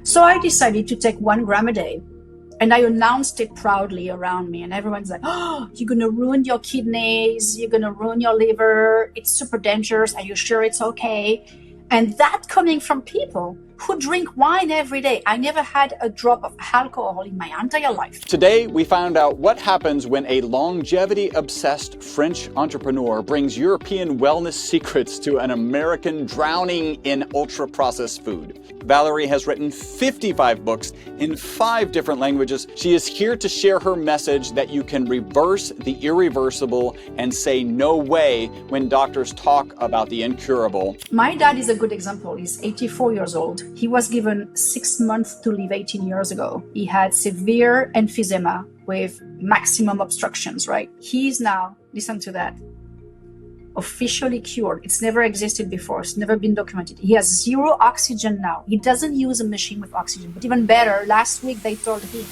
So I decided to take 1 gram a day. And I announced it proudly around me. And everyone's like, oh, you're going to ruin your kidneys. You're going to ruin your liver. It's super dangerous. Are you sure it's okay? And that coming from people who drink wine every day. I never had a drop of alcohol in my entire life. Today, we found out what happens when a longevity-obsessed French entrepreneur brings European wellness secrets to an American drowning in ultra-processed food. Valerie has written 55 books in 5 different languages. She is here to share her message that you can reverse the irreversible and say no way when doctors talk about the incurable. My dad is a good example. He's 84 years old. He was given 6 months to live 18 years ago. He had severe emphysema with maximum obstructions, right? He is now, listen to that, officially cured. It's never existed before. It's never been documented. He has 0 oxygen now. He doesn't use a machine with oxygen. But even better, last week they told him.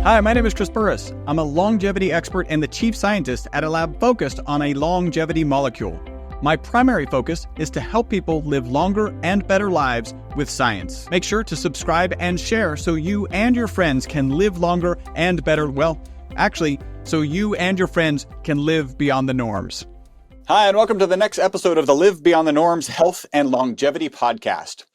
Hi, my name is Chris Burris. I'm a longevity expert and the chief scientist at a lab focused on a longevity molecule. My primary focus is to help people live longer and better lives with science. Make sure to subscribe and share so you and your friends can live longer and better, well, actually, so you and your friends can live beyond the norms. Hi, and welcome to the next episode of the Live Beyond the Norms Health and Longevity Podcast.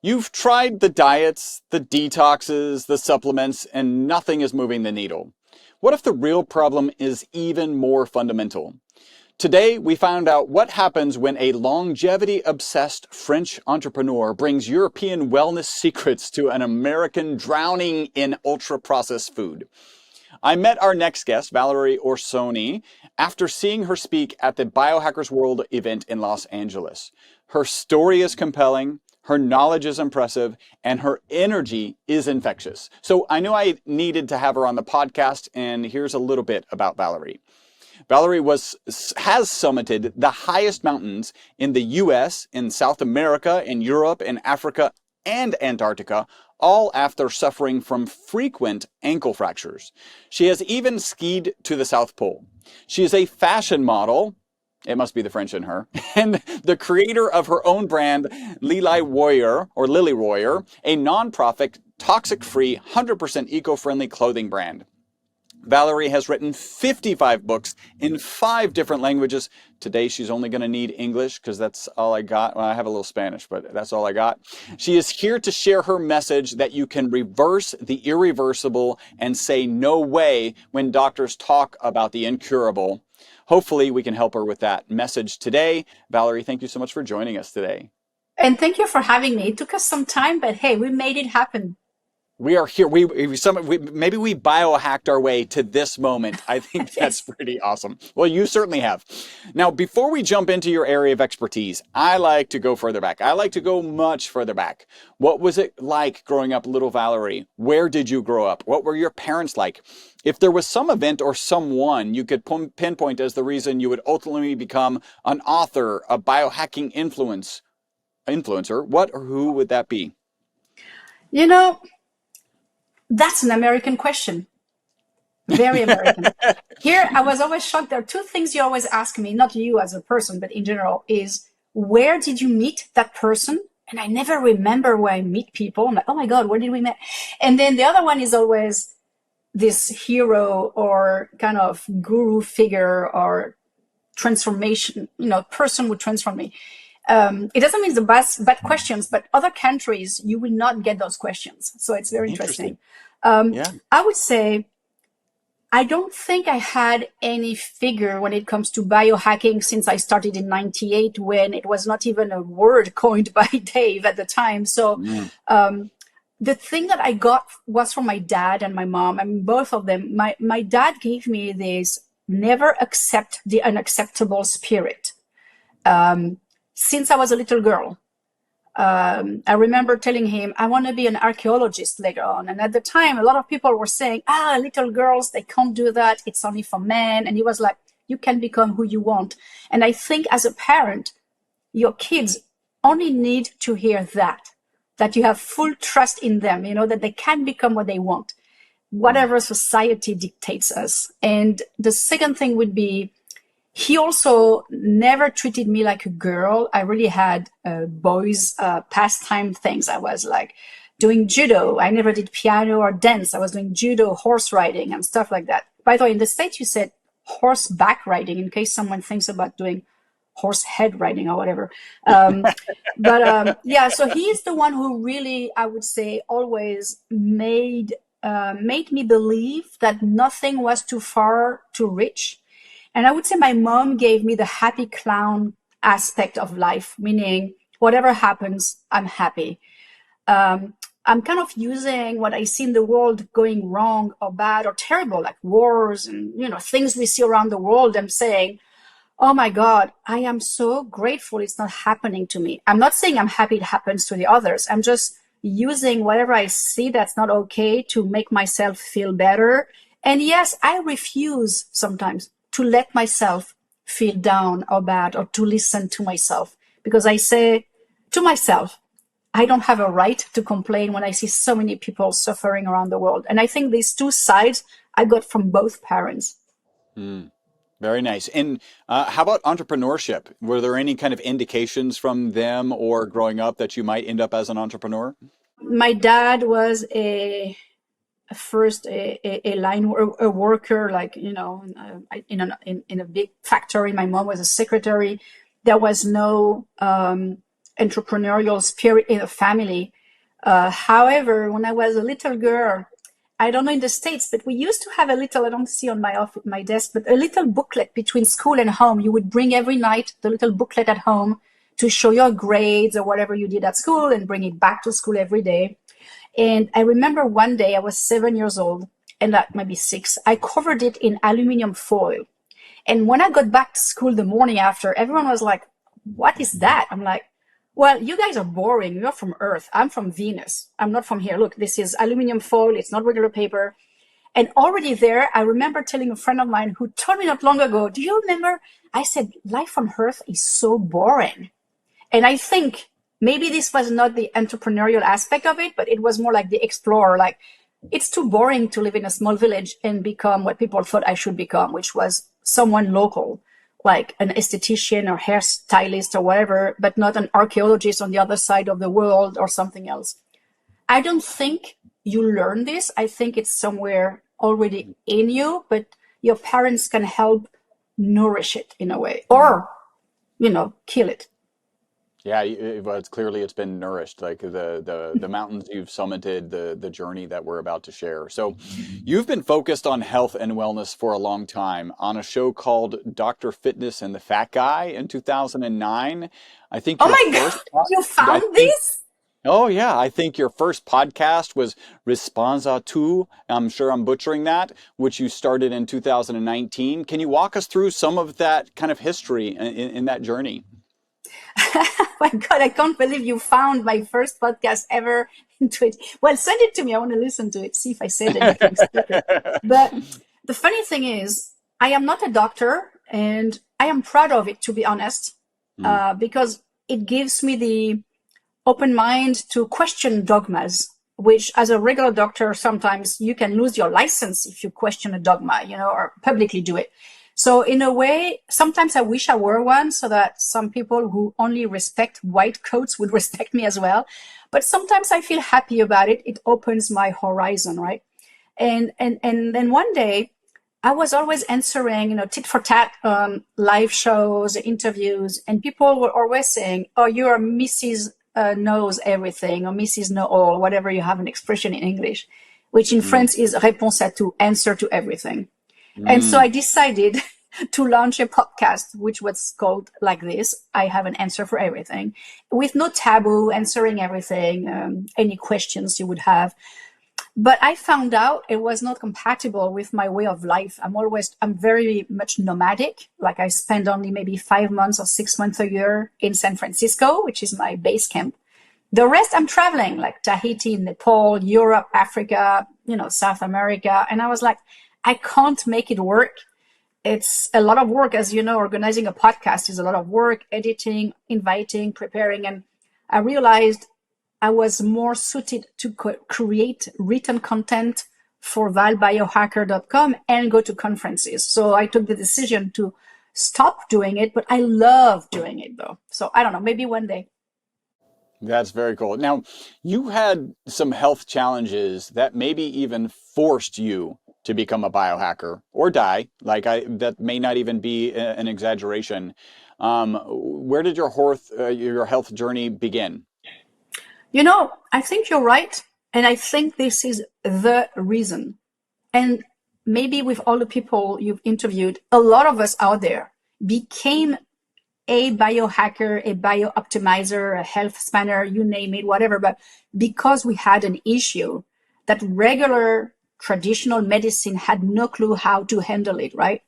You've tried the diets, the detoxes, the supplements, and nothing is moving the needle. What if the real problem is even more fundamental? Today, we found out what happens when a longevity-obsessed French entrepreneur brings European wellness secrets to an American drowning in ultra-processed food. I met our next guest, Valerie Orsoni, after seeing her speak at the Biohackers World event in Los Angeles. Her story is compelling, her knowledge is impressive, and her energy is infectious. So I knew I needed to have her on the podcast, and here's a little bit about Valerie. Valerie has summited the highest mountains in the US, in South America, in Europe, in Africa, and Antarctica, all after suffering from frequent ankle fractures. She has even skied to the South Pole. She is a fashion model, it must be the French in her, and the creator of her own brand, Lily Warrior, a nonprofit, toxic-free, 100% eco-friendly clothing brand. Valerie has written 55 books in 5 different languages. Today, she's only going to need English because that's all I got. Well, I have a little Spanish, but that's all I got. She is here to share her message that you can reverse the irreversible and say no way when doctors talk about the incurable. Hopefully, we can help her with that message today. Valerie, thank you so much for joining us today. And thank you for having me. It took us some time, but hey, we made it happen. We are here. Maybe we biohacked our way to this moment. I think that's pretty awesome. Well, you certainly have. Now, before we jump into your area of expertise, I like to go further back. I like to go much further back. What was it like growing up, little Valerie? Where did you grow up? What were your parents like? If there was some event or someone you could pinpoint as the reason you would ultimately become an author, a biohacking influencer, what or who would that be? You know, that's an American question. Very American. Here, I was always shocked. There are 2 things you always ask me, not you as a person, but in general, is where did you meet that person? And I never remember where I meet people. I'm like, oh my God, where did we meet? And then the other one is always this hero or kind of guru figure or transformation, person would transform me. It doesn't mean the bad questions, but other countries, you will not get those questions. So it's very interesting. I would say, I don't think I had any figure when it comes to biohacking since I started in 98, when it was not even a word coined by Dave at the time. So the thing that I got was from my dad and my mom. I mean, both of them. My dad gave me this never accept the unacceptable spirit. Since I was a little girl, I remember telling him, I want to be an archaeologist later on. And at the time, a lot of people were saying, little girls, they can't do that. It's only for men. And he was like, you can become who you want. And I think as a parent, your kids only need to hear that you have full trust in them, that they can become what they want, whatever society dictates us. And the second thing would be, he also never treated me like a girl. I really had boys pastime things. I was like doing judo. I never did piano or dance. I was doing judo, horse riding, and stuff like that. By the way, in the States, you said horseback riding, in case someone thinks about doing horse head riding or whatever. Yeah, so he's the one who really, I would say, always made me believe that nothing was too far to reach. And I would say my mom gave me the happy clown aspect of life, meaning whatever happens, I'm happy. I'm kind of using what I see in the world going wrong or bad or terrible, like wars and, things we see around the world, and saying, oh my God, I am so grateful it's not happening to me. I'm not saying I'm happy it happens to the others. I'm just using whatever I see that's not okay to make myself feel better. And yes, I refuse sometimes to let myself feel down or bad, or to listen to myself, because I say to myself, I don't have a right to complain when I see so many people suffering around the world. And I think these two sides I got from both parents. Very nice. And how about entrepreneurship? Were there any kind of indications from them or growing up that you might end up as an entrepreneur? My dad was a line worker, like, in a big factory. My mom was a secretary. There was no entrepreneurial spirit in the family. However, when I was a little girl, I don't know in the States, but we used to have a little, I don't see on my desk, but a little booklet between school and home. You would bring every night the little booklet at home to show your grades or whatever you did at school, and bring it back to school every day. And I remember one day I was 7 years old, and maybe 6. I covered it in aluminum foil. And when I got back to school the morning after, everyone was like, what is that? I'm like, well, you guys are boring. You're from Earth. I'm from Venus. I'm not from here. Look, this is aluminum foil. It's not regular paper. And already there, I remember telling a friend of mine who told me not long ago, do you remember? I said, life on Earth is so boring. And I think maybe this was not the entrepreneurial aspect of it, but it was more like the explorer. Like, it's too boring to live in a small village and become what people thought I should become, which was someone local, like an esthetician or hairstylist or whatever, but not an archaeologist on the other side of the world or something else. I don't think you learn this. I think it's somewhere already in you, but your parents can help nourish it in a way, or, kill it. Yeah, it's been nourished, like the mountains you've summited, the journey that we're about to share. So you've been focused on health and wellness for a long time, on a show called Dr. Fitness and the Fat Guy in 2009. I think. Oh my God, you found this? Oh yeah, I think your first podcast was Responsa Tu. I'm sure I'm butchering that, which you started in 2019. Can you walk us through some of that kind of history in that journey? My God, I can't believe you found my first podcast ever into it. Well, send it to me. I want to listen to it, see if I said anything stupid. But the funny thing is, I am not a doctor, and I am proud of it, to be honest, because it gives me the open mind to question dogmas, which as a regular doctor, sometimes you can lose your license if you question a dogma, or publicly do it. So in a way, sometimes I wish I were one, so that some people who only respect white coats would respect me as well. But sometimes I feel happy about it. It opens my horizon, right? And then one day I was always answering, tit for tat, live shows, interviews, and people were always saying, oh, you are Mrs. Knows everything, or Mrs. Know All, whatever you have an expression in English, which in French is réponse à tout, answer to everything. And so I decided to launch a podcast, which was called like this. I have an answer for everything, with no taboo, answering everything, any questions you would have. But I found out it was not compatible with my way of life. I'm very much nomadic. Like, I spend only maybe 5 months or 6 months a year in San Francisco, which is my base camp. The rest I'm traveling, like Tahiti, Nepal, Europe, Africa, South America. And I was like, I can't make it work. It's a lot of work. As you know, organizing a podcast is a lot of work, editing, inviting, preparing. And I realized I was more suited to create written content for valbiohacker.com and go to conferences. So I took the decision to stop doing it, but I love doing it though. So I don't know, maybe one day. That's very cool. Now, you had some health challenges that maybe even forced you to become a biohacker or die. That may not even be an exaggeration. Where did your health journey begin? I think you're right. And I think this is the reason. And maybe with all the people you've interviewed, a lot of us out there became a biohacker, a biooptimizer, a health spanner, you name it, whatever. But because we had an issue that regular traditional medicine had no clue how to handle it, right?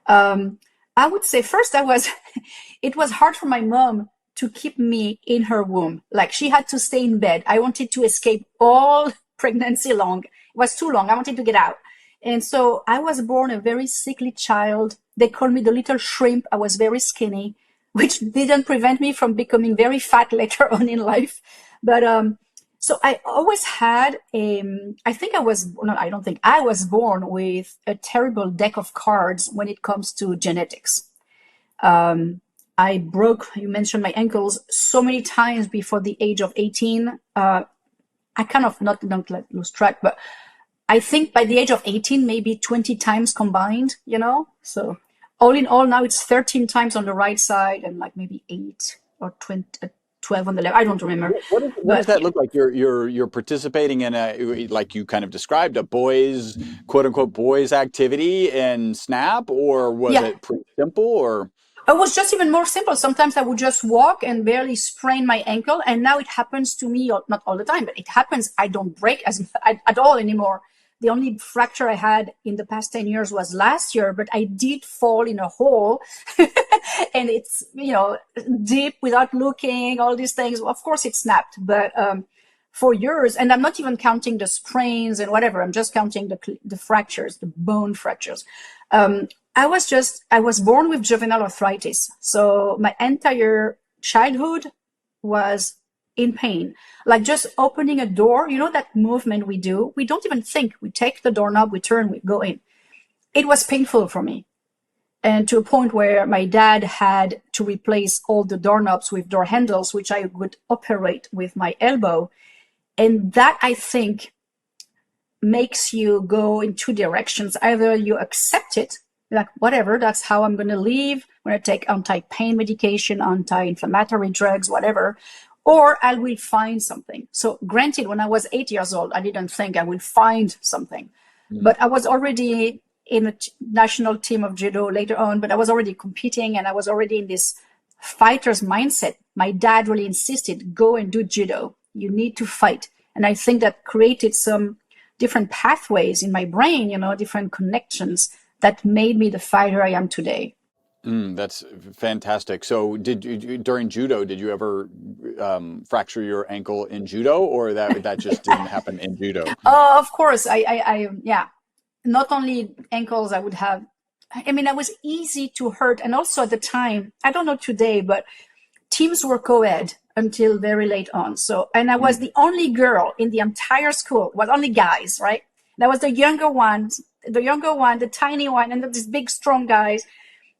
I would say first it was hard for my mom to keep me in her womb. Like she had to stay in bed. I wanted to escape all pregnancy long. It was too long. I wanted to get out. And so I was born a very sickly child. They called me the little shrimp. I was very skinny, which didn't prevent me from becoming very fat later on in life. But so I always had I don't think I was born with a terrible deck of cards when it comes to genetics. You mentioned my ankles so many times before the age of 18. I kind of don't let lose track, but I think by the age of 18, maybe 20 times combined, So all in all, now it's 13 times on the right side and like maybe 8 or 12 on the left. I don't remember. What does that look like? You're participating in like you kind of described, a quote unquote boys activity in SNAP, or was it pretty simple or? It was just even more simple. Sometimes I would just walk and barely sprain my ankle. And now it happens to me, not all the time, but it happens. I don't break at all anymore. The only fracture I had in the past 10 years was last year, but I did fall in a hole and it's, deep without looking, all these things. Well, of course it snapped, but for years, and I'm not even counting the sprains and whatever. I'm just counting the fractures, the bone fractures. I was born with juvenile arthritis. So my entire childhood was in pain. Like just opening a door, that movement we do, we don't even think. We take the doorknob, we turn, we go in. It was painful for me. And to a point where my dad had to replace all the doorknobs with door handles, which I would operate with my elbow. And that, I think, makes you go in two directions. Either you accept it, like whatever, that's how I'm going to live. I'm going to take anti-pain medication, anti-inflammatory drugs, whatever, or I will find something. So granted, when I was 8 years old, I didn't think I will find something, but I was already in a national team of judo later on, but I was already competing and I was already in this fighter's mindset. My dad really insisted, go and do judo. You need to fight. And I think that created some different pathways in my brain, different connections that made me the fighter I am today. That's fantastic. So during judo, did you ever fracture your ankle in judo, or that just didn't happen in judo? Of course. Yeah. Not only ankles, I would have, I was easy to hurt. And also at the time, I don't know today, but teams were co-ed until very late on. So, and I was the only girl in the entire school, was only guys, right? That was the younger one, the tiny one, and these big, strong guys.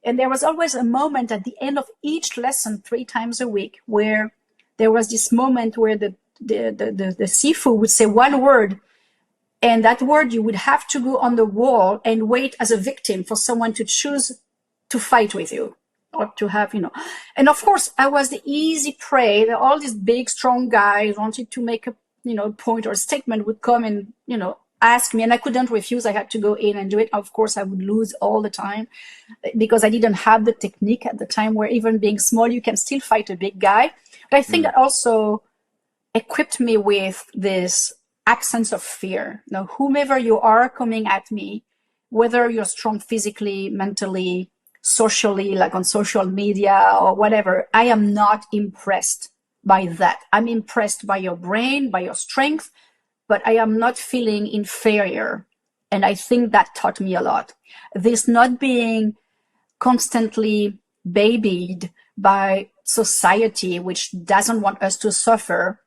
And there was always a moment at the end of each lesson 3 times a week where there was this moment where the sifu would say one word, and that word you would have to go on the wall and wait as a victim for someone to choose to fight with you or to have, And of course, I was the easy prey. All these big, strong guys wanted to make a, point or a statement, would come and, ask me, and I couldn't refuse. I had to go in and do it. Of course, I would lose all the time because I didn't have the technique at the time where even being small, you can still fight a big guy. But I think that also equipped me with this absence of fear. Now, whomever you are coming at me, whether you're strong physically, mentally, socially, like on social media or whatever, I am not impressed by that. I'm impressed by your brain, by your strength, but I am not feeling inferior. And I think that taught me a lot. This not being constantly babied by society, which doesn't want us to suffer.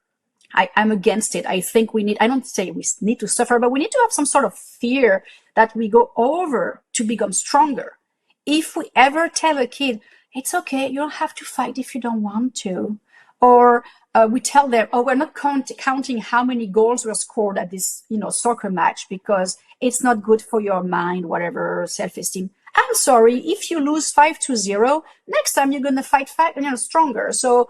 I'm against it. I think I don't say we need to suffer, but we need to have some sort of fear that we go over to become stronger. if we ever tell a kid, it's okay, you don't have to fight if you don't want to, or we tell them, oh, we're not counting how many goals were scored at this, soccer match because it's not good for your mind, whatever, self-esteem. I'm sorry, if you lose 5-0, next time you're going to fight stronger. So,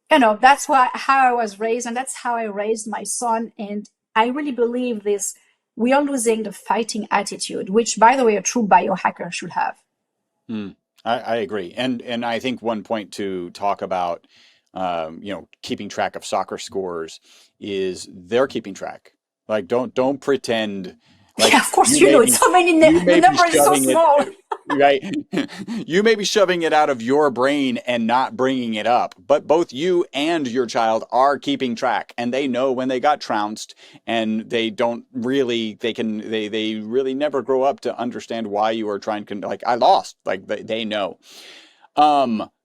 that's how I was raised, and that's how I raised my son. And I really believe this. We are losing the fighting attitude, which, by the way, a true biohacker should have. I agree. And I think one point to talk about, keeping track of soccer scores is they're keeping track. Like, don't pretend. Like, yeah, of course, it's so many, the number is so small. Right. You may be shoving it out of your brain and not bringing it up, but both you and your child are keeping track, and they know when they got trounced, and they really never grow up to understand why you are trying to, like, I lost, like they know.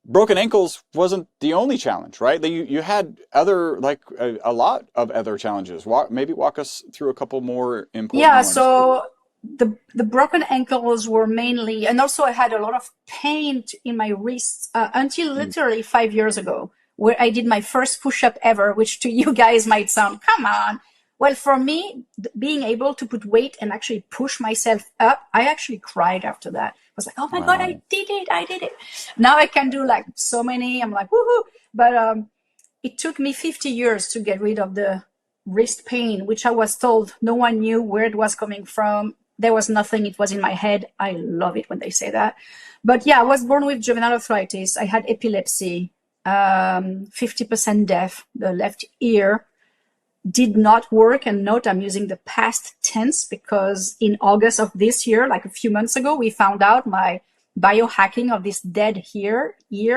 Broken ankles wasn't the only challenge, right? You had other, like a lot of other challenges. Maybe walk us through a couple more important ones. So the broken ankles were mainly, and also I had a lot of pain in my wrists until literally 5 years ago, where I did my first push-up ever, which to you guys might sound, come on. Well, for me, being able to put weight and actually push myself up, I actually cried after that. I was like, oh my God, I did it. Now I can do like so many, I'm like, woohoo. But it took me 50 years to get rid of the wrist pain, which I was told no one knew where it was coming from. There was nothing, it was in my head. I love it when they say that. But yeah, I was born with juvenile arthritis. I had epilepsy, 50% deaf, the left ear did not work. And note, I'm using the past tense because in August of this year, like a few months ago, we found out my biohacking of this dead ear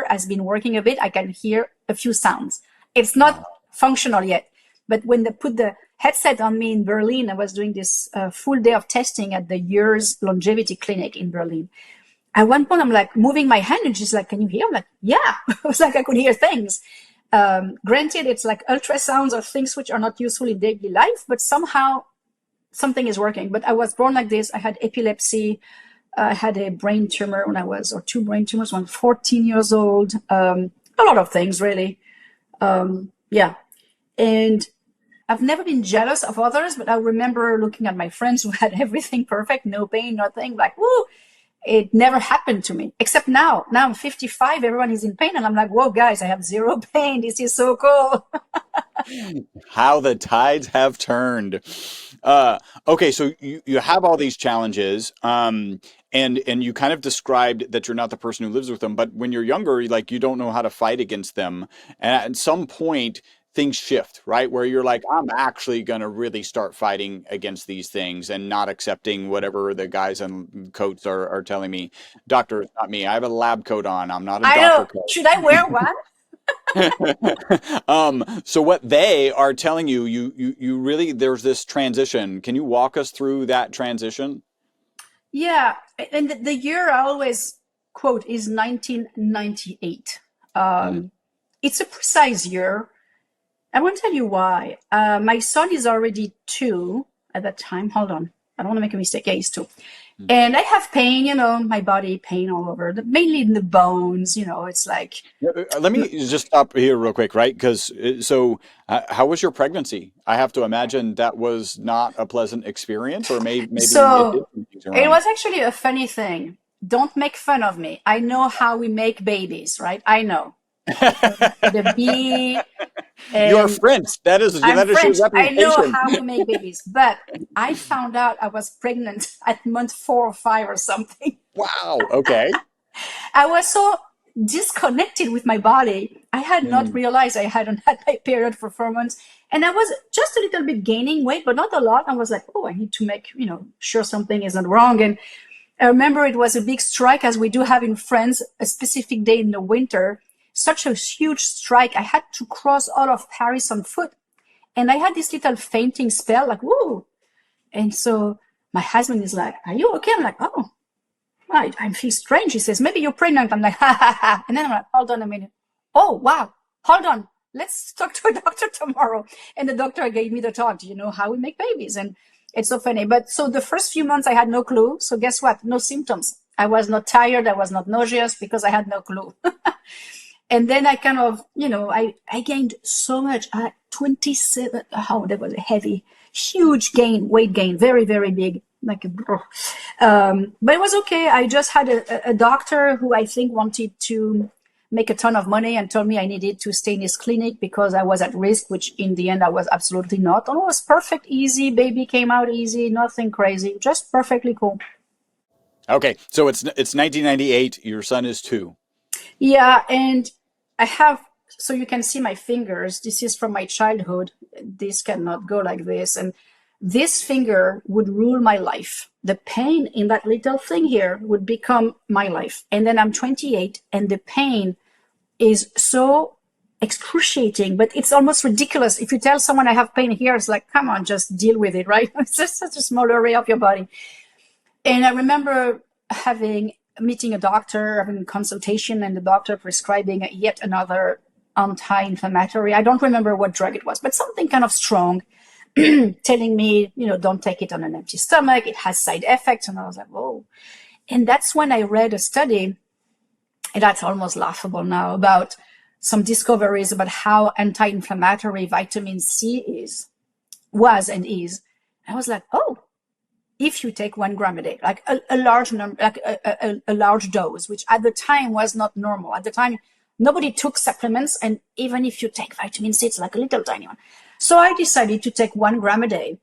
has been working a bit. I can hear a few sounds. It's not functional yet, but when they put the headset on me in Berlin, I was doing this full day of testing at the Years Longevity Clinic in Berlin. At one point, I'm like moving my hand and she's like, can you hear? I'm like, yeah. It was like I could hear things. Granted, it's like ultrasounds or things which are not useful in daily life, but somehow something is working. But I was born like this. I had epilepsy. I had a brain tumor or two brain tumors when I was 14 years old. A lot of things, really. Yeah. And I've never been jealous of others, but I remember looking at my friends who had everything perfect, no pain, nothing, like, woo. It never happened to me, except now. Now I'm 55, everyone is in pain, and I'm like, whoa, guys, I have zero pain. This is so cool. How the tides have turned. Okay, so you have all these challenges, and you kind of described that you're not the person who lives with them, but when you're younger, like, you don't know how to fight against them. And at some point, things shift, right? Where you're like, I'm actually going to really start fighting against these things and not accepting whatever the guys in coats are telling me. Doctor, it's not me. I have a lab coat on. I'm not a doctor coat. Should I wear one? So what they are telling you really, there's this transition. Can you walk us through that transition? Yeah. And the year I always quote is 1998. It's a precise year. I won't tell you why. My son is already 2 at that time. Hold on. I don't want to make a mistake. Yeah, he's 2. And I have pain, my body pain all over, mainly in the bones, it's like. Let me just stop here real quick, right? Because how was your pregnancy? I have to imagine that was not a pleasant experience, or maybe so it was actually a funny thing. Don't make fun of me. I know how we make babies, right? I know. The bee. You're French. That is French. Your reputation. I know how to make babies, but I found out I was pregnant at month 4 or 5 or something. Wow. Okay. I was so disconnected with my body. I had not realized I hadn't had my period for 4 months, and I was just a little bit gaining weight, but not a lot. I was like, oh, I need to make sure something isn't wrong. And I remember it was a big strike, as we do have in France, a specific day in the winter. Such a huge strike. I had to cross all of Paris on foot. And I had this little fainting spell, like, woo. And so my husband is like, are you okay? I'm like, oh, I feel strange. He says, maybe you're pregnant. I'm like, ha, ha, ha. And then I'm like, hold on a minute. Oh, wow. Hold on. Let's talk to a doctor tomorrow. And the doctor gave me the talk. Do you know how we make babies? And it's so funny. But so the first few months I had no clue. So guess what? No symptoms. I was not tired. I was not nauseous because I had no clue. And then I kind of, I gained so much. 27, that was heavy, huge weight gain, very, very big. But it was okay. I just had a doctor who I think wanted to make a ton of money and told me I needed to stay in his clinic because I was at risk, which in the end I was absolutely not. And it was perfect, easy. Baby came out easy, nothing crazy, just perfectly cool. Okay, so it's 1998. Your son is 2. Yeah, and so you can see my fingers. This is from my childhood. This cannot go like this. And this finger would rule my life. The pain in that little thing here would become my life. And then I'm 28 and the pain is so excruciating, but it's almost ridiculous. If you tell someone I have pain here, it's like, come on, just deal with it, right? It's just such a small area of your body. And I remember meeting a doctor, having a consultation, and the doctor prescribing yet another anti-inflammatory. I don't remember what drug it was, but something kind of strong, telling me, don't take it on an empty stomach. It has side effects. And I was like, whoa. And that's when I read a study, and that's almost laughable now, about some discoveries about how anti-inflammatory vitamin C was and is. I was like, oh, if you take 1 gram a day, like a large number, like a large dose, which at the time was not normal. At the time, nobody took supplements. And even if you take vitamin C, it's like a little tiny one. So I decided to take 1 gram a day,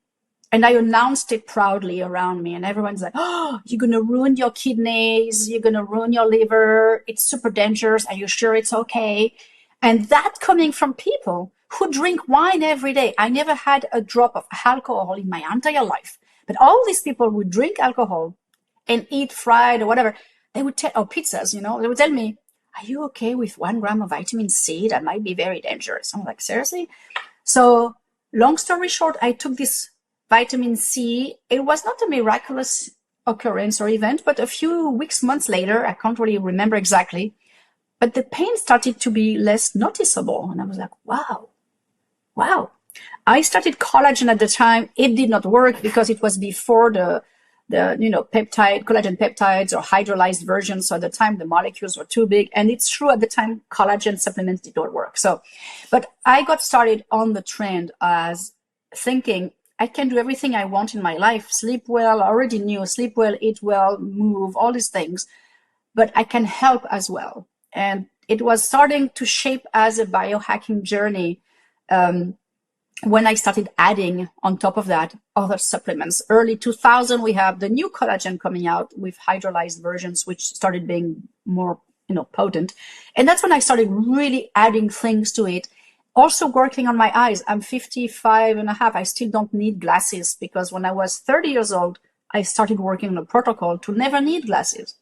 and I announced it proudly around me. And everyone's like, oh, you're going to ruin your kidneys. You're going to ruin your liver. It's super dangerous. Are you sure it's okay? And that coming from people who drink wine every day. I never had a drop of alcohol in my entire life. But all these people would drink alcohol and eat fried or whatever. They would or pizzas, they would tell me, are you okay with 1 gram of vitamin C? That might be very dangerous. I'm like, seriously? So long story short, I took this vitamin C. It was not a miraculous occurrence or event, but a few weeks, months later, I can't really remember exactly, but the pain started to be less noticeable. And I was like, wow. I started collagen at the time. It did not work because it was before the collagen peptides or hydrolyzed versions. So at the time, the molecules were too big. And it's true, at the time, collagen supplements did not work. But I got started on the trend as thinking I can do everything I want in my life, sleep well. I already knew sleep well, eat well, move, all these things, but I can help as well. And it was starting to shape as a biohacking journey. When I started adding on top of that other supplements. Early 2000, we have the new collagen coming out with hydrolyzed versions, which started being more, potent. And that's when I started really adding things to it. Also working on my eyes. I'm 55 and a half. I still don't need glasses because when I was 30 years old, I started working on a protocol to never need glasses.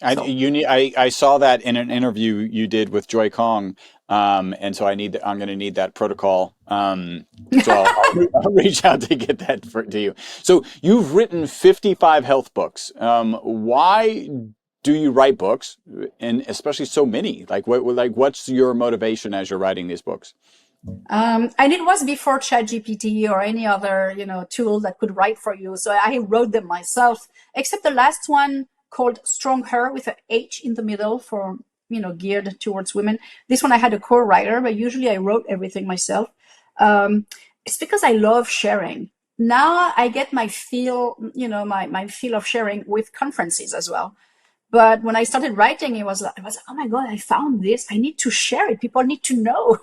I saw that in an interview you did with Joy Kong, and so I'm going to need that protocol. So I'll reach out to get that to you. So you've written 55 health books. Why do you write books, and especially so many? What's your motivation as you're writing these books? And it was before ChatGPT or any other tool that could write for you. So I wrote them myself, except the last one, called Strong Her with an H in the middle for, geared towards women. This one I had a co-writer, but usually I wrote everything myself. It's because I love sharing. Now I get my feel, my feel of sharing with conferences as well. But when I started writing, it was like, oh my God, I found this. I need to share it. People need to know.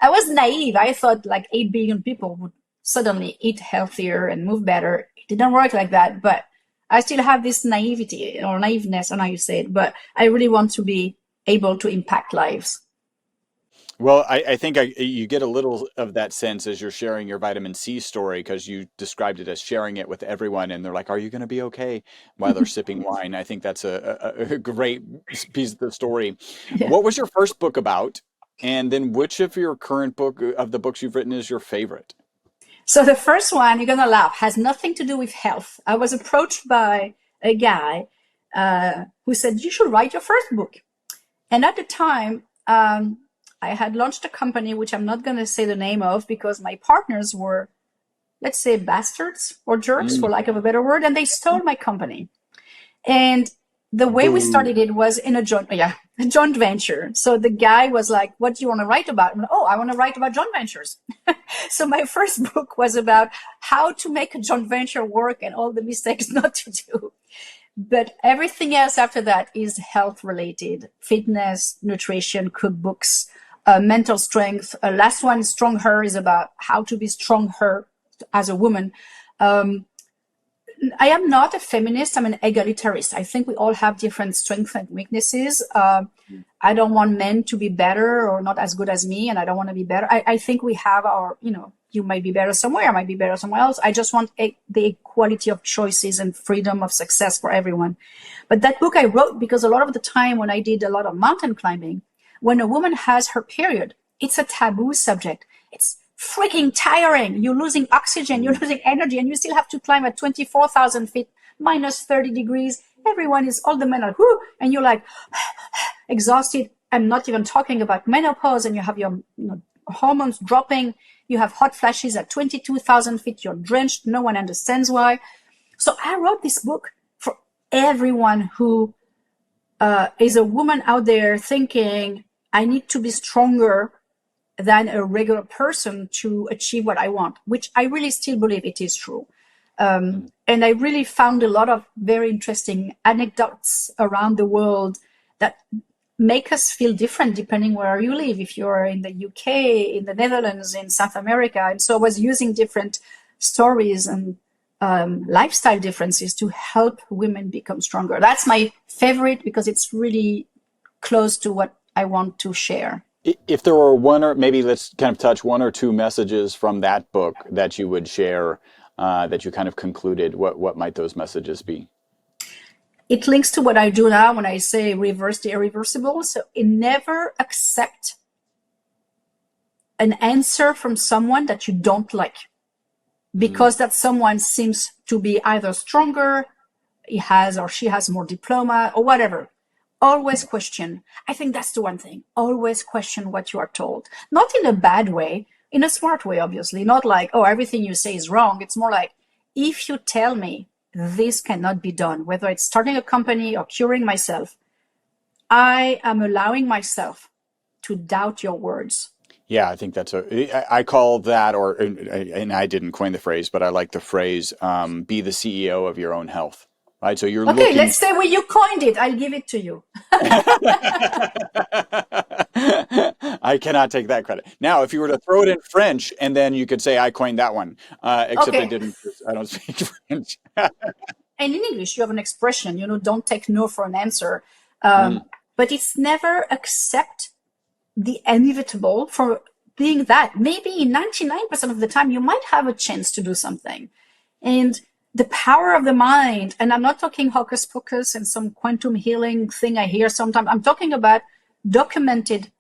I was naive. I thought like 8 billion people would suddenly eat healthier and move better. It didn't work like that, but I still have this naivety or naiveness, I don't know how you say it, but I really want to be able to impact lives. Well, I think you get a little of that sense as you're sharing your vitamin C story, because you described it as sharing it with everyone, and they're like, are you going to be okay while they're sipping wine? I think that's a great piece of the story. Yeah. What was your first book about? And then which of your current of the books you've written is your favorite? So the first one, you're going to laugh, has nothing to do with health. I was approached by a guy who said, you should write your first book. And at the time, I had launched a company, which I'm not going to say the name of because my partners were, let's say, bastards or jerks, for lack of a better word, and they stole my company. And the way we started it was in a joint venture. So the guy was like, what do you want to write about? I'm like, oh, I want to write about joint ventures. So my first book was about how to make a joint venture work and all the mistakes not to do. But everything else after that is health related: fitness, nutrition, cookbooks, mental strength. Last one, Strong Her, is about how to be strong her as a woman. I am not a feminist. I'm an egalitarist. I think we all have different strengths and weaknesses. I don't want men to be better or not as good as me, and I don't want to be better. I think we have our, you might be better somewhere, I might be better somewhere else. I just want the equality of choices and freedom of success for everyone. But that book I wrote because a lot of the time when I did a lot of mountain climbing, when a woman has her period, it's a taboo subject. It's freaking tiring. You're losing oxygen, you're losing energy, and you still have to climb at 24,000 feet, minus 30 degrees. All the men are, whoo, and you're like exhausted. I'm not even talking about menopause, and you have your hormones dropping. You have hot flashes at 22,000 feet. You're drenched. No one understands why. So I wrote this book for everyone who is a woman out there thinking, I need to be stronger than a regular person to achieve what I want, which I really still believe it is true. And I really found a lot of very interesting anecdotes around the world that make us feel different depending where you live. If you're in the UK, in the Netherlands, in South America. And so I was using different stories and lifestyle differences to help women become stronger. That's my favorite because it's really close to what I want to share. If there were one, or maybe let's kind of touch one or two messages from that book that you would share, that you kind of concluded, what might those messages be? It links to what I do now when I say reverse the irreversible. So never accept an answer from someone that you don't like, because that someone seems to be either stronger, he has or she has more diploma or whatever. Always question. I think that's the one thing. Always question what you are told. Not in a bad way, in a smart way, obviously. Not like, oh, everything you say is wrong. It's more like, if you tell me this cannot be done, whether it's starting a company or curing myself, I am allowing myself to doubt your words. Yeah, I think I call that, and I didn't coin the phrase, but I like the phrase, be the CEO of your own health. Right, so you're okay. Let's say when you coined it, I'll give it to you. I cannot take that credit. Now, if you were to throw it in French, and then you could say I coined that one, except okay. I don't speak French. And in English, you have an expression, don't take no for an answer. But it's never accept the inevitable for being that. Maybe 99% of the time, you might have a chance to do something. And the power of the mind, and I'm not talking hocus pocus and some quantum healing thing I hear sometimes. I'm talking about documented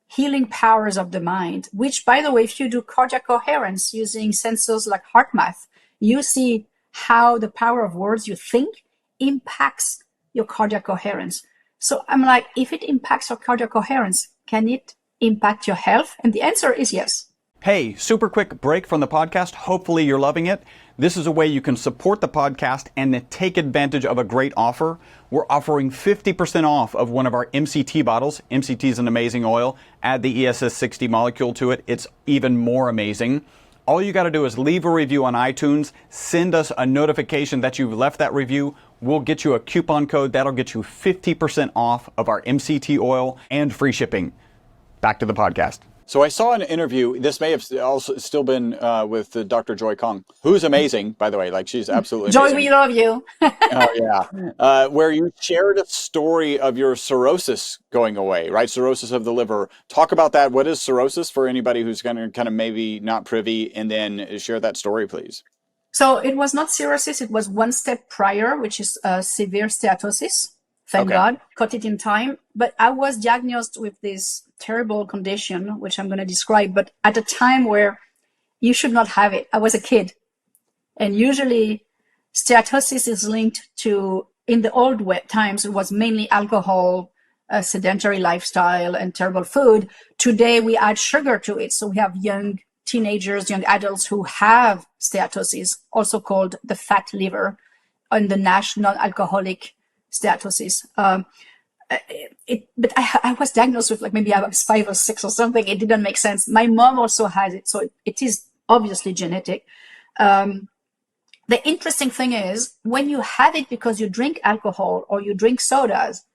healing powers of the mind, which, by the way, if you do cardiac coherence using sensors like HeartMath, you see how the power of words you think impacts your cardiac coherence. So I'm like, if it impacts your cardiac coherence, can it impact your health? And the answer is yes. Hey, super quick break from the podcast. Hopefully you're loving it. This is a way you can support the podcast and take advantage of a great offer. We're offering 50% off of one of our MCT bottles. MCT is an amazing oil. Add the ESS60 molecule to it. It's even more amazing. All you got to do is leave a review on iTunes. Send us a notification that you've left that review. We'll get you a coupon code. That'll get you 50% off of our MCT oil and free shipping. Back to the podcast. So I saw an interview, this may have also still been with Dr. Joy Kong, who's amazing, by the way, like she's absolutely Joy, amazing. we love you. Oh, yeah. Where you shared a story of your cirrhosis going away, right? Cirrhosis of the liver. Talk about that. What is cirrhosis for anybody who's kind of maybe not privy, and then share that story, please. So it was not cirrhosis. It was one step prior, which is severe steatosis. Thank God, caught it in time. But I was diagnosed with this terrible condition, which I'm going to describe, but at a time where you should not have it. I was a kid. And usually steatosis is linked to, in the old times, it was mainly alcohol, a sedentary lifestyle, and terrible food. Today, we add sugar to it. So we have young teenagers, young adults who have steatosis, also called the fat liver. on the NASH, non-alcoholic steatosis. But I was diagnosed with like maybe I was 5 or 6 or something. It didn't make sense. My mom also has it, so it is obviously genetic. The interesting thing is when you have it because you drink alcohol or you drink sodas,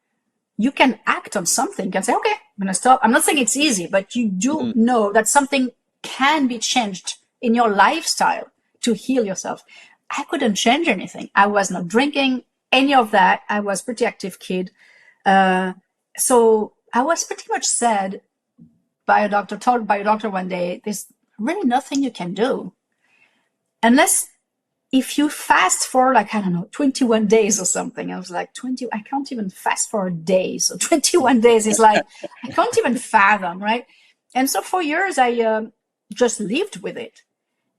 you can act on something. You can say, okay, I'm going to stop. I'm not saying it's easy, but you do know that something can be changed in your lifestyle to heal yourself. I couldn't change anything. I was not drinking any of that. I was a pretty active kid. So I was pretty much said told by a doctor one day, there's really nothing you can do. Unless if you fast for like, I don't know, 21 days or something. I was like, I can't even fast for a day. So 21 days is like, I can't even fathom, right? And so for years, I just lived with it.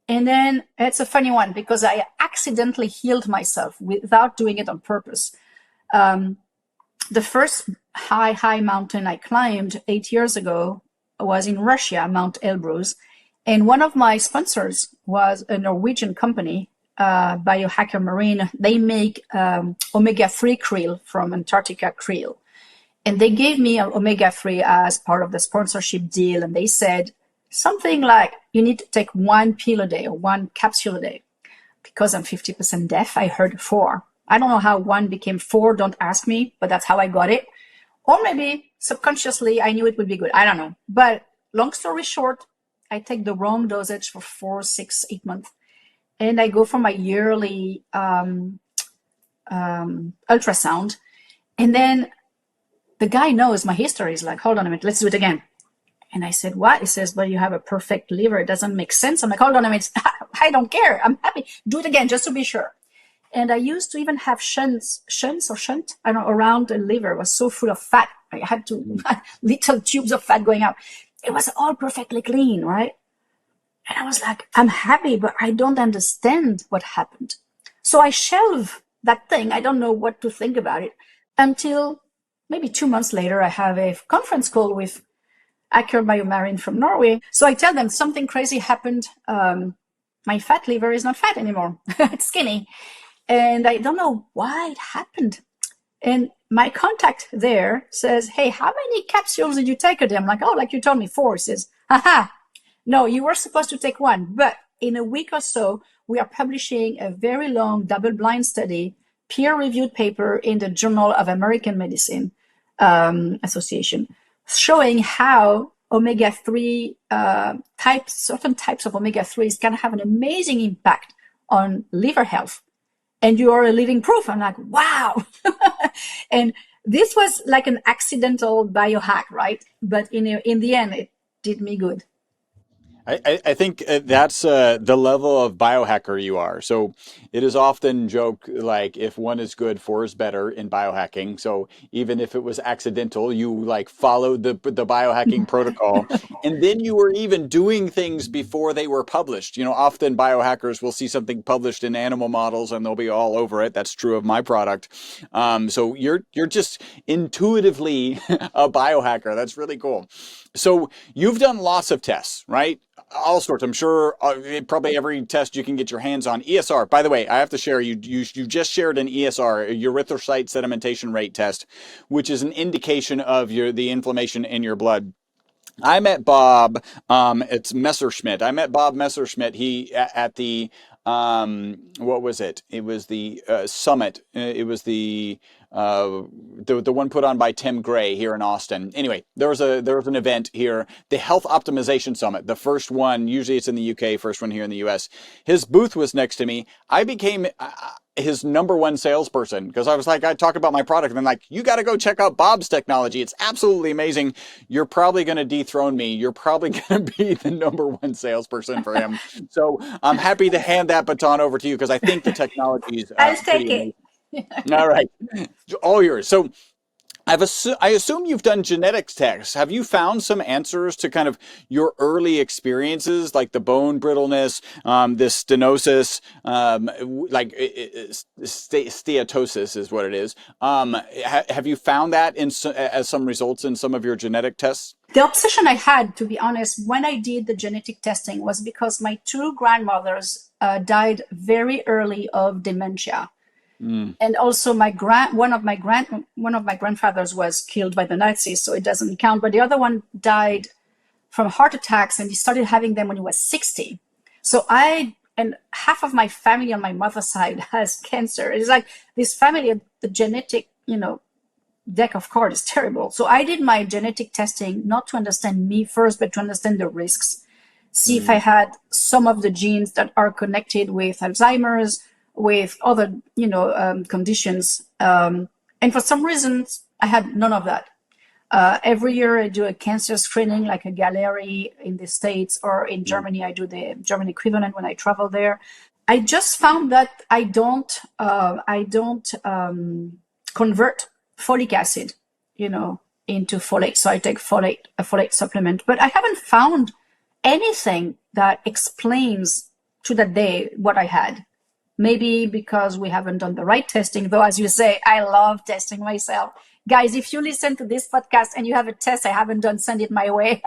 And then it's a funny one because I accidentally healed myself without doing it on purpose. The first high mountain I climbed 8 years ago was in Russia, Mount Elbrus. And one of my sponsors was a Norwegian company, Biohacker Marine. They make omega-3 krill from Antarctica krill. And they gave me omega-3 as part of the sponsorship deal. And they said something like, you need to take 1 pill a day or 1 capsule a day. Because I'm 50% deaf, I heard 4. I don't know how 1 became 4, don't ask me, but that's how I got it. Or maybe subconsciously I knew it would be good. I don't know. But long story short, I take the wrong dosage for 4, 6, 8 months. And I go for my yearly ultrasound. And then the guy knows my history. He's like, hold on a minute, let's do it again. And I said, what? He says, well, you have a perfect liver. It doesn't make sense. I'm like, hold on a minute. I don't care. I'm happy. Do it again just to be sure. And I used to even have shunts, I don't know, around the liver. It was so full of fat. I had little tubes of fat going out. It was all perfectly clean, right? And I was like, I'm happy, but I don't understand what happened. So I shelve that thing. I don't know what to think about it until maybe 2 months later, I have a conference call with Aker Biomarine from Norway. So I tell them something crazy happened. My fat liver is not fat anymore. It's skinny. And I don't know why it happened. And my contact there says, hey, how many capsules did you take a day? I'm like, oh, like you told me 4. He says, aha, no, you were supposed to take 1. But in a week or so, we are publishing a very long double-blind study, peer-reviewed paper in the Journal of American Medicine Association, showing how omega-3 certain types of omega-3s can have an amazing impact on liver health. And you are a living proof. I'm like, wow. And this was like an accidental biohack, right? But in the end, it did me good. I think that's the level of biohacker you are. So it is often joked like if 1 is good, 4 is better in biohacking. So even if it was accidental, you like followed the biohacking protocol, and then you were even doing things before they were published. You know, often biohackers will see something published in animal models and they'll be all over it. That's true of my product. So you're just intuitively a biohacker. That's really cool. So you've done lots of tests, right? All sorts. I'm sure probably every test you can get your hands on. ESR, by the way, I have to share, you just shared an ESR, a erythrocyte sedimentation rate test, which is an indication of the inflammation in your blood. I met Bob, it's Messerschmidt. I met Bob Messerschmidt. He at the what was it? It was the summit. It was the one put on by Tim Gray here in Austin. Anyway, there was an event here, the Health Optimization Summit, the first one. Usually it's in the UK, first one here in the US. His booth was next to me. I became his #1 salesperson because I was like, I talk about my product and I'm like, you got to go check out Bob's technology. It's absolutely amazing. You're probably going to dethrone me. You're probably going to be the #1 salesperson for him. So I'm happy to hand that baton over to you because I think the technology is I'll take it. All right. All yours. So I assume you've done genetics tests. Have you found some answers to kind of your early experiences, like the bone brittleness, this stenosis, like steatosis is what it is. Have you found that as some results in some of your genetic tests? The obsession I had, to be honest, when I did the genetic testing was because my 2 grandmothers died very early of dementia. And also one of my grandfathers was killed by the Nazis, so it doesn't count. But the other one died from heart attacks, and he started having them when he was 60. So and half of my family on my mother's side has cancer. It's like this family, the genetic, deck of cards is terrible. So I did my genetic testing, not to understand me first, but to understand the risks. See if I had some of the genes that are connected with Alzheimer's, with other, conditions. And for some reasons, I had none of that. Every year I do a cancer screening, like a Gallery in the States, or in Germany, I do the German equivalent when I travel there. I just found that I don't convert folic acid, into folate. So I take a folate supplement, but I haven't found anything that explains to that day what I had. Maybe because we haven't done the right testing, though, as you say, I love testing myself. Guys, if you listen to this podcast and you have a test I haven't done, send it my way.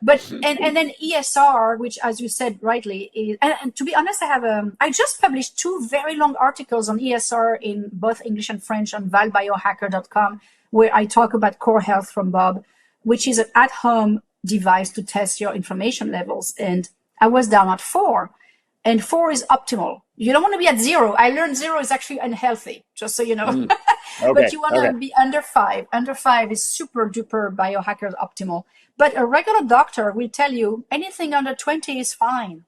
But then ESR, which, as you said rightly, is, and to be honest, I just published 2 very long articles on ESR in both English and French on valbiohacker.com, where I talk about Core Health from Bob, which is an at-home device to test your inflammation levels. And I was down at 4, and 4 is optimal. You don't want to be at 0. I learned 0 is actually unhealthy, just so you know. Okay, but you want to be under 5. Under 5 is super duper biohacker optimal. But a regular doctor will tell you anything under 20 is fine.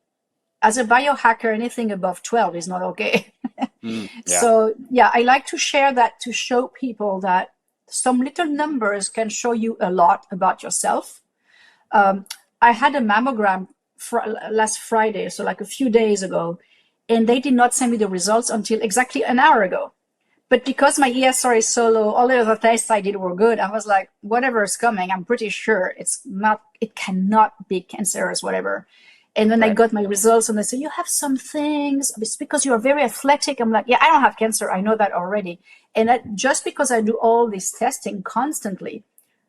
As a biohacker, anything above 12 is not okay. So I like to share that to show people that some little numbers can show you a lot about yourself. I had a mammogram last Friday, so like a few days ago, and they did not send me the results until exactly an hour ago. But because my ESR is so low, all the other tests I did were good. I was like, whatever is coming, I'm pretty sure it cannot be cancerous, whatever. And then I got my results and they said, you have some things. It's because you're very athletic. I'm like, yeah, I don't have cancer. I know that already. And just because I do all this testing constantly,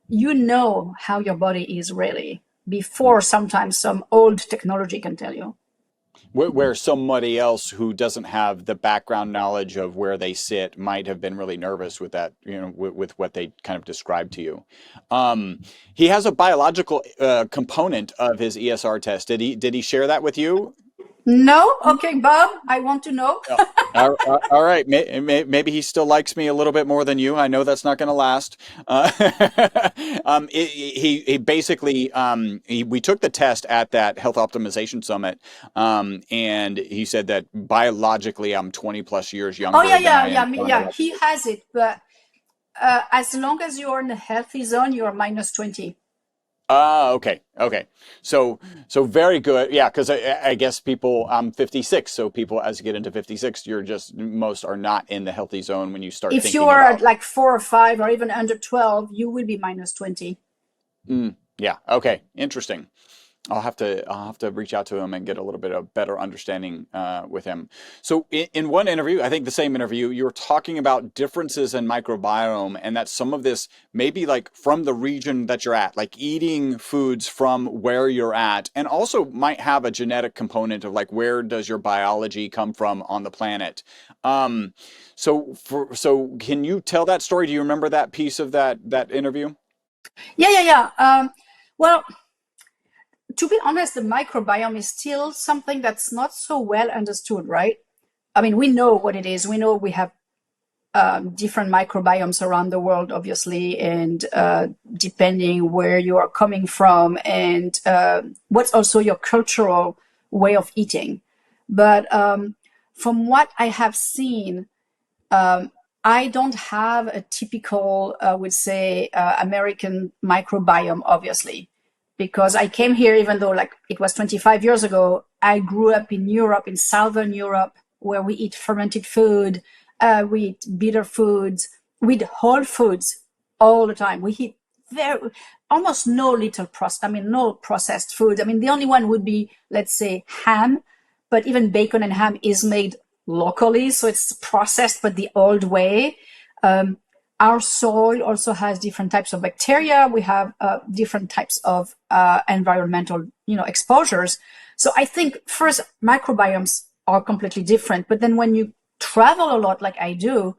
you know how your body is really before sometimes some old technology can tell you. Where somebody else who doesn't have the background knowledge of where they sit might have been really nervous with that, with what they kind of described to you. He has a biological component of his ESR test. Did he share that with you? No? Okay, Bob, I want to know. All right. Maybe he still likes me a little bit more than you. I know that's not going to last. He basically, we took the test at that Health Optimization Summit, and he said that biologically I'm 20 plus years younger. He has it, but as long as you're in a healthy zone, you're minus 20. Okay. So very good. Yeah, because I guess I'm 56. So people, as you get into 56, most are not in the healthy zone when you start. If you are at like 4 or 5 or even under 12, you will be minus 20. Yeah. Okay. Interesting. I'll have to reach out to him and get a little bit of better understanding with him. So in one interview, I think the same interview, you were talking about differences in microbiome, and that some of this may be like from the region that you're at, like eating foods from where you're at, and also might have a genetic component of like where does your biology come from on the planet. So can you tell that story? Do you remember that piece of that interview? Yeah. Well, to be honest, the microbiome is still something that's not so well understood, right? I mean, we know what it is. We know we have different microbiomes around the world, obviously, and depending where you are coming from and what's also your cultural way of eating. But from what I have seen, I don't have a typical, I would say, American microbiome, obviously. Because I came here, even though like it was 25 years ago, I grew up in Europe, in Southern Europe, where we eat fermented food, we eat bitter foods, we eat whole foods all the time. We eat almost no processed food. I mean, the only one would be, let's say, ham, but even bacon and ham is made locally, so it's processed, but the old way. Our soil also has different types of bacteria. We have different types of environmental, exposures. So I think first microbiomes are completely different. But then when you travel a lot like I do,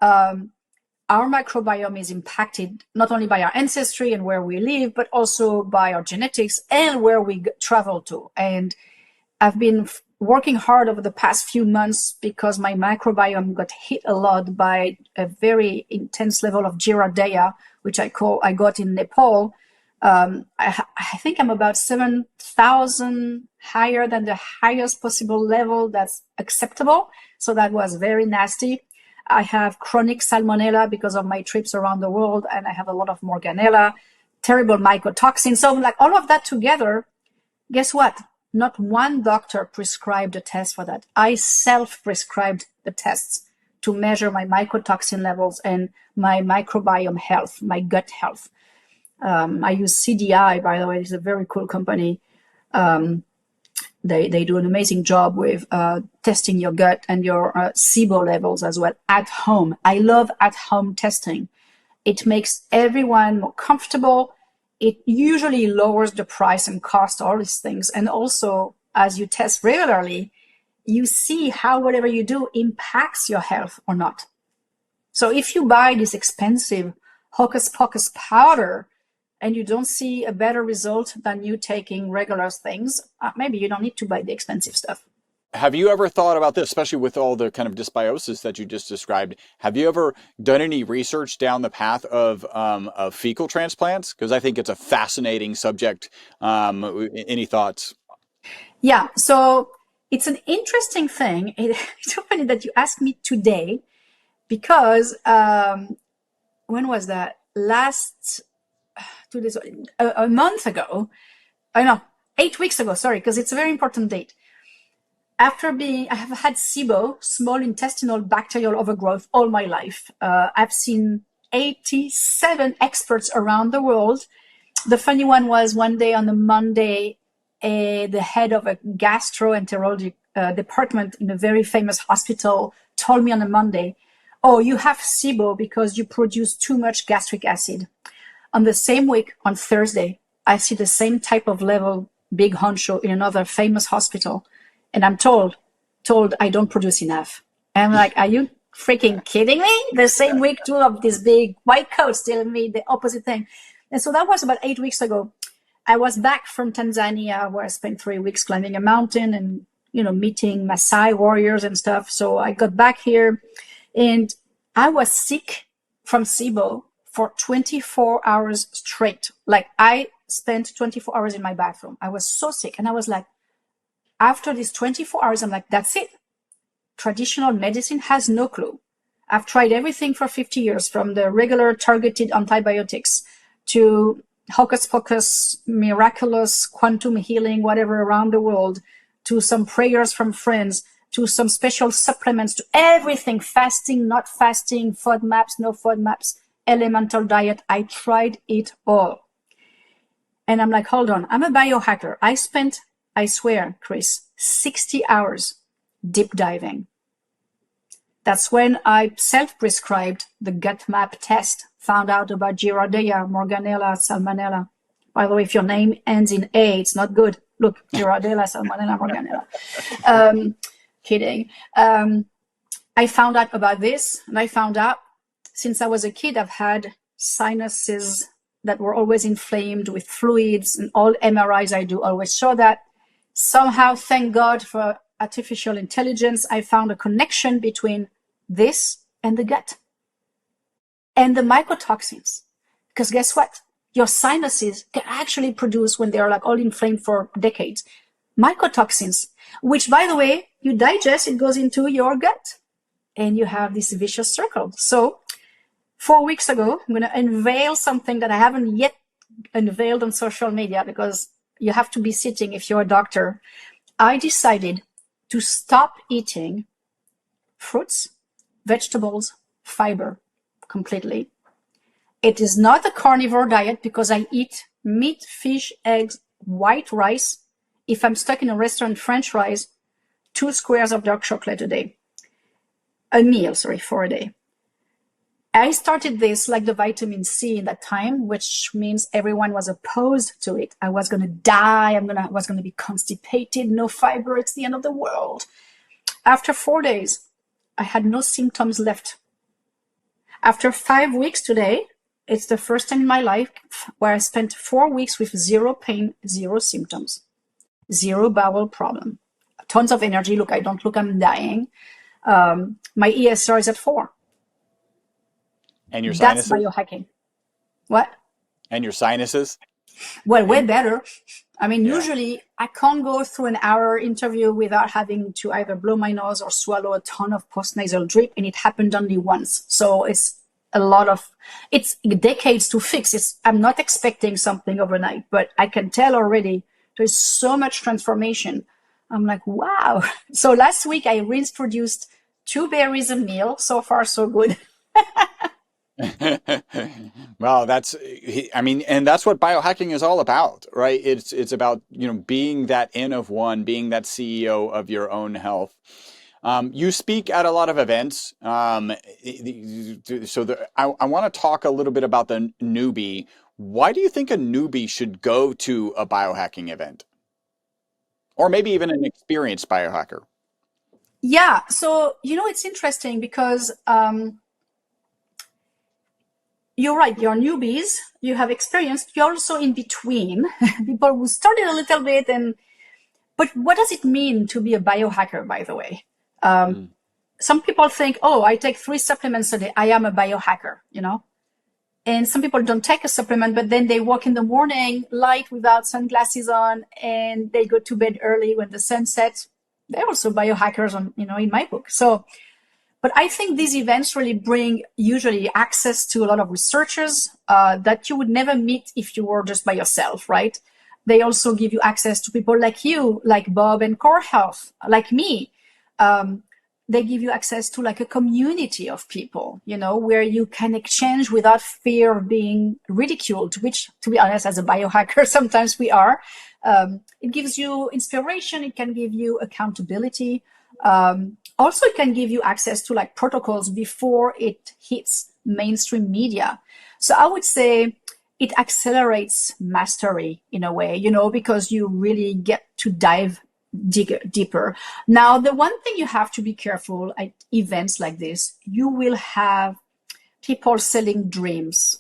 our microbiome is impacted not only by our ancestry and where we live, but also by our genetics and where we travel to. And I've been working hard over the past few months because my microbiome got hit a lot by a very intense level of Giardia, which I got in Nepal. I think I'm about 7,000 higher than the highest possible level that's acceptable. So that was very nasty. I have chronic salmonella because of my trips around the world, and I have a lot of morganella, terrible mycotoxins. So like all of that together, guess what? Not one doctor prescribed a test for that. I self-prescribed the tests to measure my mycotoxin levels and my microbiome health, my gut health. I use CDI, by the way. It's a very cool company. They do an amazing job with testing your gut and your SIBO levels as well at home. I love at-home testing. It makes everyone more comfortable. It usually lowers the price and cost, all these things. And also, as you test regularly, you see how whatever you do impacts your health or not. So if you buy this expensive hocus pocus powder and you don't see a better result than you taking regular things, maybe you don't need to buy the expensive stuff. Have you ever thought about this, especially with all the kind of dysbiosis that you just described? Have you ever done any research down the path of fecal transplants? Because I think it's a fascinating subject. Any thoughts? Yeah, so it's an interesting thing. It's so funny that you asked me today because when was that? A month ago. I know, 8 weeks ago, sorry, because it's a very important date. I have had SIBO, small intestinal bacterial overgrowth, all my life. I've seen 87 experts around the world. The funny one was one day on a Monday, the head of a gastroenterology department in a very famous hospital told me on a Monday, "Oh, you have SIBO because you produce too much gastric acid." On the same week, on Thursday, I see the same type of level, big honcho in another famous hospital. And I'm told I don't produce enough. And I'm like, are you freaking kidding me? The same week, two of these big white coats telling me the opposite thing. And so that was about 8 weeks ago. I was back from Tanzania where I spent 3 weeks climbing a mountain and, meeting Maasai warriors and stuff. So I got back here and I was sick from SIBO for 24 hours straight. Like I spent 24 hours in my bathroom. I was so sick. And I was like, after these 24 hours, I'm like, that's it. Traditional medicine has no clue. I've tried everything for 50 years, from the regular targeted antibiotics to hocus pocus, miraculous quantum healing, whatever around the world, to some prayers from friends, to some special supplements, to everything, fasting, not fasting, FODMAPs, no FODMAPs, elemental diet. I tried it all. And I'm like, hold on, I'm a biohacker. I swear, Chris, 60 hours deep diving. That's when I self-prescribed the gut map test, found out about Giardia, Morganella, Salmonella. By the way, if your name ends in A, it's not good. Look, Giardia, Salmonella, Morganella. Kidding. I found out about this, and I found out since I was a kid, I've had sinuses that were always inflamed with fluids, and all MRIs I do always show that. Somehow, thank God for artificial intelligence, I found a connection between this and the gut and the mycotoxins. Because guess what? Your sinuses can actually produce, when they're like all inflamed for decades, mycotoxins, which, by the way, you digest, it goes into your gut, and you have this vicious circle. So 4 weeks ago, I'm going to unveil something that I haven't yet unveiled on social media, because you have to be sitting if you're a doctor. I decided to stop eating fruits, vegetables, fiber completely. It is not a carnivore diet because I eat meat, fish, eggs, white rice. If I'm stuck in a restaurant, French fries, 2 squares of dark chocolate a day. For a day. I started this like the vitamin C in that time, which means everyone was opposed to it. I was going to die. I was going to be constipated. No fiber. It's the end of the world. After 4 days, I had no symptoms left. After 5 weeks today, it's the first time in my life where I spent 4 weeks with zero pain, zero symptoms, zero bowel problem, tons of energy. Look, I don't look, I'm dying. My ESR is at 4. And your That's sinuses? biohacking. What? And your sinuses? Well, way better. I mean, Yeah. usually I can't go through an hour interview without having to either blow my nose or swallow a ton of postnasal drip, and it happened only once. So it's decades to fix. I'm not expecting something overnight, but I can tell already there's so much transformation. I'm like, wow. So last week I reintroduced 2 berries a meal. So far, so good. Well, and that's what biohacking is all about, right? It's about, being that N of one, being that CEO of your own health. You speak at a lot of events. I want to talk a little bit about the newbie. Why do you think a newbie should go to a biohacking event? Or maybe even an experienced biohacker? Yeah. So, it's interesting because you're right. You're newbies. You have experience. You're also in between people who started a little bit. But what does it mean to be a biohacker, by the way? Some people think, oh, I take 3 supplements a day. I am a biohacker, And some people don't take a supplement, but then they walk in the morning light without sunglasses on, and they go to bed early when the sun sets. They're also biohackers in my book. So, but I think these events really bring usually access to a lot of researchers that you would never meet if you were just by yourself, right? They also give you access to people like you, like Bob and Core Health, like me. They give you access to like a community of people, where you can exchange without fear of being ridiculed, which, to be honest, as a biohacker, sometimes we are. It gives you inspiration. It can give you accountability. Also, it can give you access to like protocols before it hits mainstream media. So I would say it accelerates mastery in a way, because you really get to dive deeper. Now, the one thing you have to be careful at events like this, you will have people selling dreams,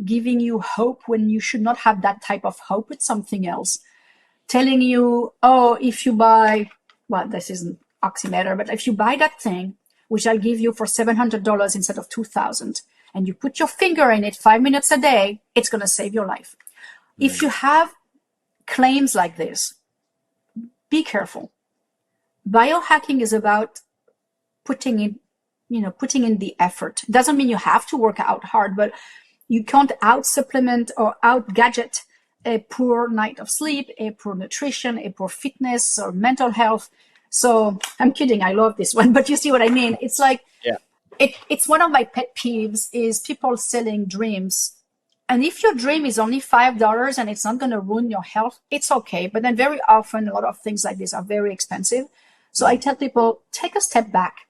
giving you hope when you should not have that type of hope. It's something else. Telling you, oh, if you buy, well, this isn't oximeter, but if you buy that thing, which I'll give you for $700 instead of $2,000, and you put your finger in it 5 minutes a day, it's going to save your life. If you have claims like this, be careful. Biohacking is about putting in the effort. It doesn't mean you have to work out hard, but you can't out supplement or out gadget a poor night of sleep, a poor nutrition, a poor fitness or mental health. So I'm kidding. I love this one, but you see what I mean? It's like, it's one of my pet peeves is people selling dreams. And if your dream is only $5 and it's not going to ruin your health, it's okay. But then very often, a lot of things like this are very expensive. So I tell people, take a step back.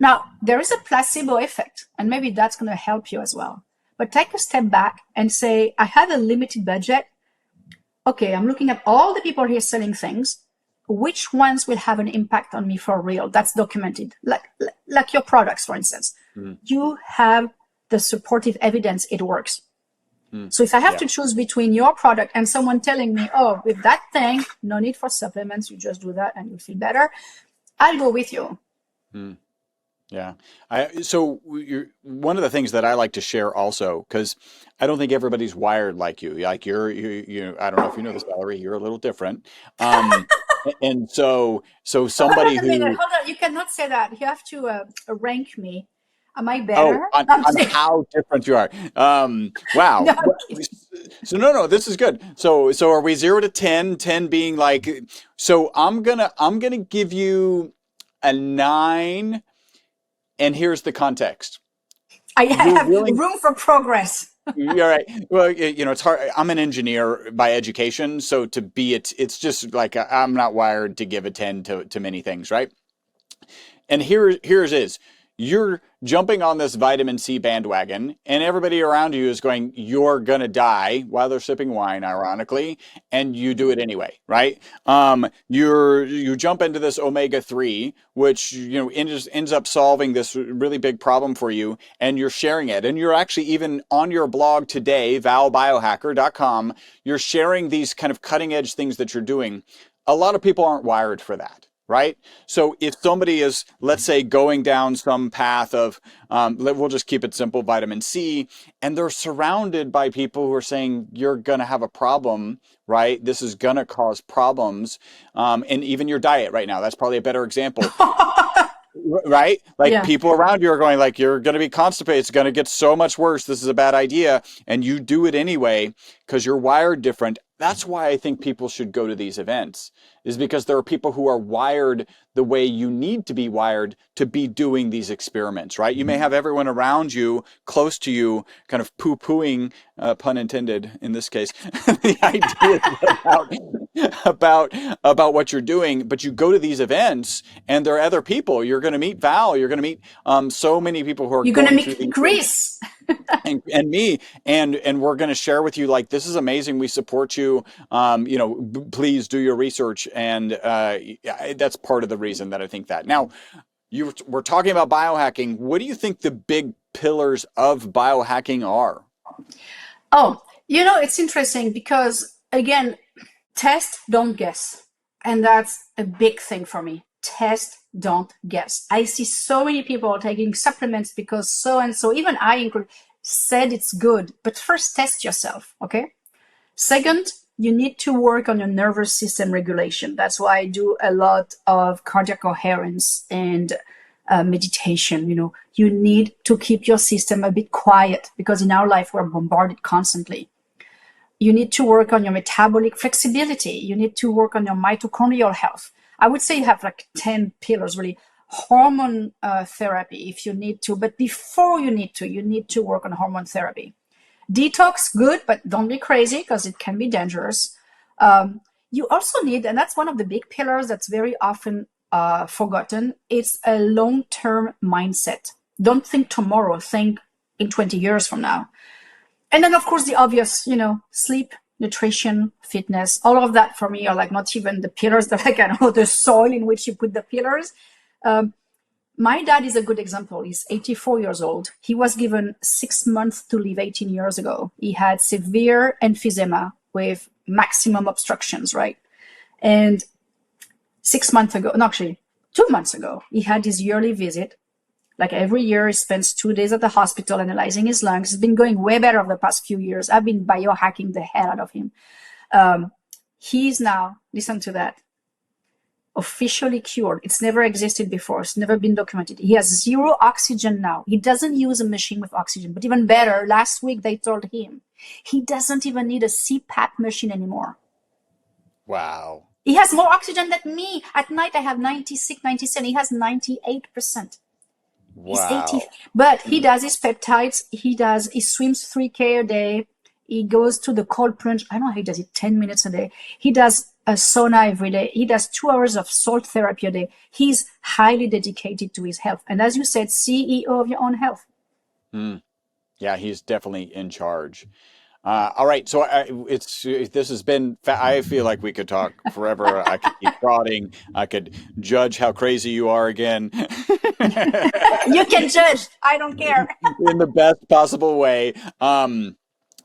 Now, there is a placebo effect, and maybe that's going to help you as well. But take a step back and say, I have a limited budget. Okay, I'm looking at all the people here selling things. Which ones will have an impact on me for real? That's documented. Like your products, for instance. You have the supportive evidence it works. So if I have to choose between your product and someone telling me, oh, with that thing, no need for supplements, you just do that and you'll feel better, I'll go with you. Yeah. So one of the things that I like to share also, because I don't think everybody's wired like you. Like you I don't know if you know this, Valerie, you're a little different. And so somebody hold on, you cannot say that. You have to rank me. Am I better? On how different you are. Wow. No. So no, this is good. So are we 0 to 10, 10 being like, so I'm gonna give you a 9, and here's the context. I have room for progress. All right. Well, it's hard. I'm an engineer by education, so it's just like I'm not wired to give a 10 to many things, right? And here's is. you're jumping on this vitamin C bandwagon, and everybody around you is going, you're going to die, while they're sipping wine, ironically, and you do it anyway, right? You jump into this omega-3, which, ends up solving this really big problem for you, and you're sharing it. And you're actually, even on your blog today, valbiohacker.com, you're sharing these kind of cutting edge things that you're doing. A lot of people aren't wired for that. Right? So if somebody is, let's say, going down some path of, we'll just keep it simple, vitamin C, and they're surrounded by people who are saying, you're going to have a problem, right? This is going to cause problems. And even your diet right now, that's probably a better example. Right? Like, people around you are going like, you're going to be constipated. It's going to get so much worse. This is a bad idea. And you do it anyway because you're wired different. That's why I think people should go to these events, is because there are people who are wired the way you need to be wired to be doing these experiments, right? You may have everyone around you, close to you, kind of poo-pooing, pun intended in this case, the ideas about what you're doing, but you go to these events and there are other people. You're going to meet Val. You're going to meet so many people who are You're going to meet Chris. and me, and we're going to share with you, like, this is amazing. We support you. Please do your research. And that's part of the reason that I think that. Now, we're talking about biohacking. What do you think the big pillars of biohacking are? Oh, it's interesting because, again, test, don't guess. And that's a big thing for me. Test, don't guess. I see so many people taking supplements because so-and-so, even I include, said it's good. But first, test yourself, okay? Second, you need to work on your nervous system regulation. That's why I do a lot of cardiac coherence and meditation. You need to keep your system a bit quiet because in our life, we're bombarded constantly. You need to work on your metabolic flexibility. You need to work on your mitochondrial health. I would say you have like 10 pillars, really. Hormone therapy if you need to, but before you need to work on hormone therapy. Detox, good, but don't be crazy because it can be dangerous. You also need, and that's one of the big pillars that's very often forgotten, it's a long-term mindset. Don't think tomorrow, think in 20 years from now. And then, of course, the obvious, sleep, nutrition, fitness, all of that for me are like not even the pillars, that like, I know the soil in which you put the pillars. My dad is a good example. He's 84 years old. He was given 6 months to live 18 years ago. He had severe emphysema with maximum obstructions, right? And 6 months ago, no, actually 2 months ago, he had his yearly visit. Like every year, he spends 2 days at the hospital analyzing his lungs. It's been going way better over the past few years. I've been biohacking the hell out of him. He's now, listen to that, officially cured. It's never existed before. It's never been documented. He has 0 oxygen now. He doesn't use a machine with oxygen. But even better, last week they told him he doesn't even need a CPAP machine anymore. Wow. He has more oxygen than me. At night I have 96, 97. He has 98%. Wow. He's 80. But he does his peptides. He swims 3K a day. He goes to the cold plunge. I don't know how he does it, 10 minutes a day. He does a sauna every day. He does 2 hours of salt therapy a day. He's highly dedicated to his health. And as you said, CEO of your own health. Yeah, he's definitely in charge. All right. So this has been, I feel like we could talk forever. I could keep prodding. I could judge how crazy you are again. You can judge. I don't care. In the best possible way.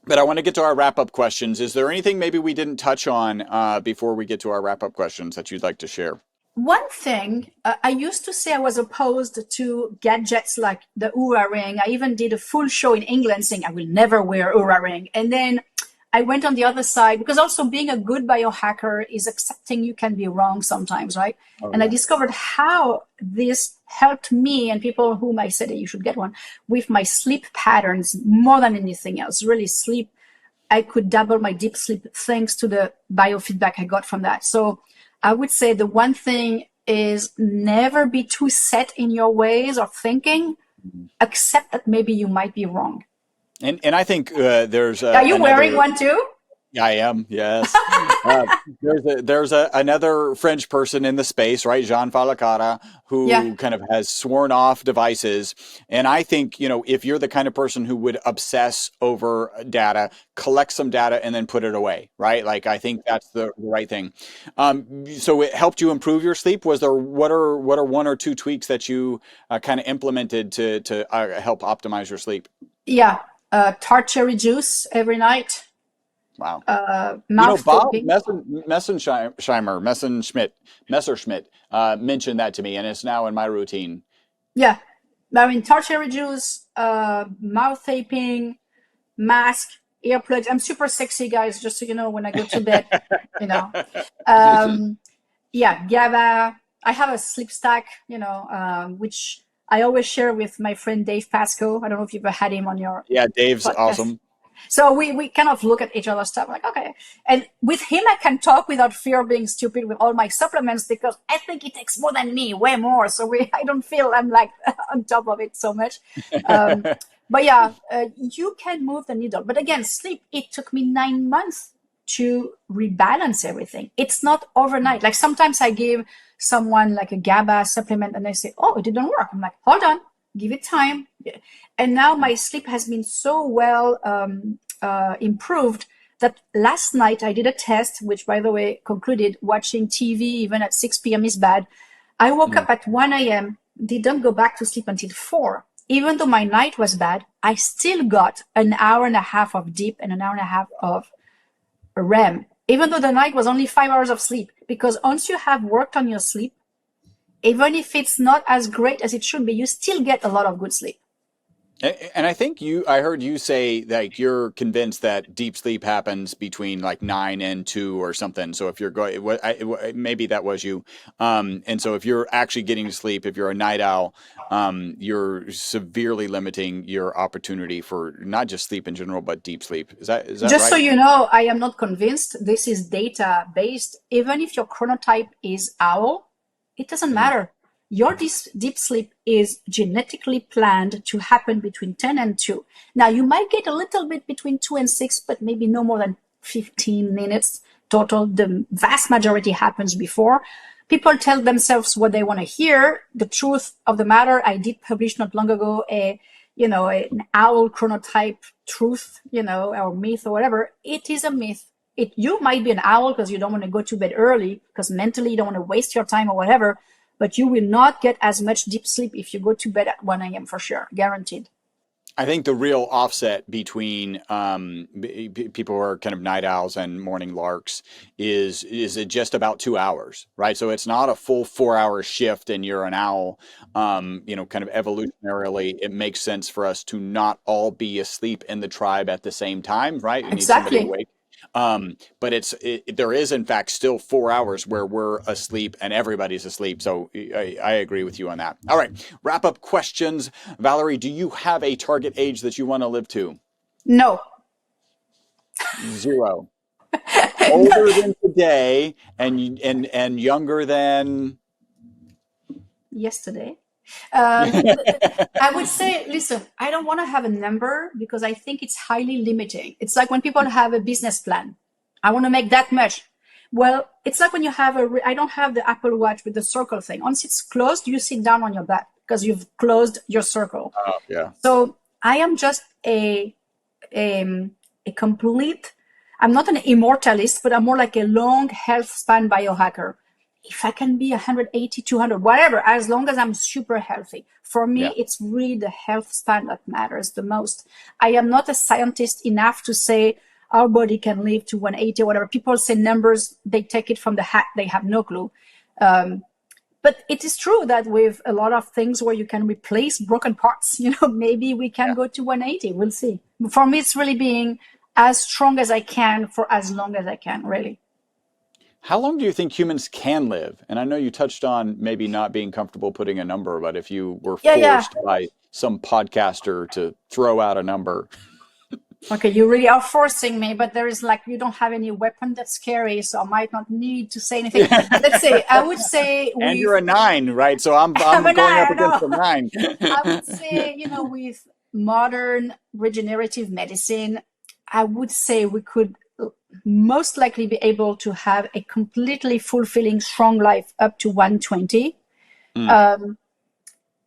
But I want to get to our wrap-up questions. Is there anything maybe we didn't touch on before we get to our wrap-up questions that you'd like to share? One thing, I used to say I was opposed to gadgets like the Oura ring. I even did a full show in England saying I will never wear Oura ring. And then I went on the other side because also being a good biohacker is accepting you can be wrong sometimes, right? Oh, and yeah. I discovered how this helped me and people whom I said that you should get one with my sleep patterns more than anything else. Really sleep. I could double my deep sleep thanks to the biofeedback I got from that. So I would say the one thing is never be too set in your ways of thinking. Accept that maybe you might be wrong. And I think there's... Are you wearing one too? I am, yes. There's another French person in the space, right? Jean Falacara, Yeah. who kind of has sworn off devices. And I think, if you're the kind of person who would obsess over data, collect some data and then put it away, right? Like, I think that's the right thing. So it helped you improve your sleep. What are one or two tweaks that you kind of implemented to help optimize your sleep? Yeah. Tart cherry juice every night. Wow. Mouth Bob taping. Messerschmidt mentioned that to me, and it's now in my routine. Yeah. I mean, tart cherry juice, mouth taping, mask, earplugs. I'm super sexy, guys, just so you know, when I go to bed, you know. Yeah, GABA. I have a sleep stack, which I always share with my friend Dave Pasco. I don't know if you've ever had him on your Yeah, Dave's podcast. awesome. So we kind of look at each other's stuff like, okay. And with him, I can talk without fear of being stupid with all my supplements because I think he takes more than me, way more. So I don't feel I'm like on top of it so much. But yeah, you can move the needle. But again, sleep, it took me 9 months to rebalance everything. It's not overnight. Like sometimes I give someone like a GABA supplement and they say, oh, it didn't work. I'm like, hold on, give it time. And now my sleep has been so well improved that last night I did a test, which by the way concluded watching TV even at 6 p.m. is bad. I woke up at 1 a.m., didn't go back to sleep until 4. Even though my night was bad, I still got an hour and a half of deep and an hour and a half of REM, even though the night was only 5 hours of sleep. Because once you have worked on your sleep, even if it's not as great as it should be, you still get a lot of good sleep. And I think I heard you say like you're convinced that deep sleep happens between like 9 and 2 or something. So if you're going, maybe that was you. And so if you're actually getting to sleep, if you're a night owl, you're severely limiting your opportunity for not just sleep in general, but deep sleep. Is that Just right? so you know, I am not convinced. This is data based. Even if your chronotype is owl, it doesn't matter. Your deep sleep is genetically planned to happen between 10 and 2. Now, you might get a little bit between 2 and 6, but maybe no more than 15 minutes total. The vast majority happens before. People tell themselves what they want to hear. The truth of the matter, I did publish not long ago an owl chronotype truth, or myth or whatever. It is a myth. You might be an owl because you don't want to go to bed early, because mentally you don't want to waste your time or whatever. But you will not get as much deep sleep if you go to bed at 1 a.m. for sure, guaranteed. I think the real offset between people who are kind of night owls and morning larks is it just about 2 hours, right? So it's not a full 4-hour shift and you're an owl. Kind of evolutionarily, it makes sense for us to not all be asleep in the tribe at the same time, right? You need somebody awake. But there is in fact still 4 hours where we're asleep and everybody's asleep. So I agree with you on that. All right, wrap up questions. Valerie, do you have a target age that you want to live to? No. 0. Older than today and younger than yesterday. I would say, listen, I don't want to have a number because I think it's highly limiting. It's like when people have a business plan. I want to make that much. Well, it's like when you have I don't have the Apple Watch with the circle thing. Once it's closed, you sit down on your back because you've closed your circle. Oh, yeah. So I am just a complete, I'm not an immortalist, but I'm more like a long health span biohacker. If I can be 180, 200, whatever, as long as I'm super healthy. For me, It's really the health span that matters the most. I am not a scientist enough to say our body can live to 180 or whatever. People say numbers, they take it from the hat, they have no clue. But it is true that with a lot of things where you can replace broken parts, maybe we can go to 180. We'll see. For me, it's really being as strong as I can for as long as I can, really. How long do you think humans can live? And I know you touched on maybe not being comfortable putting a number, but if you were forced by some podcaster to throw out a number. Okay, you really are forcing me, but there is you don't have any weapon that's scary, so I might not need to say anything. Let's say, I would say... And you're a 9, right? So I'm going up against a 9. I would say, with modern regenerative medicine, I would say we could most likely be able to have a completely fulfilling, strong life up to 120.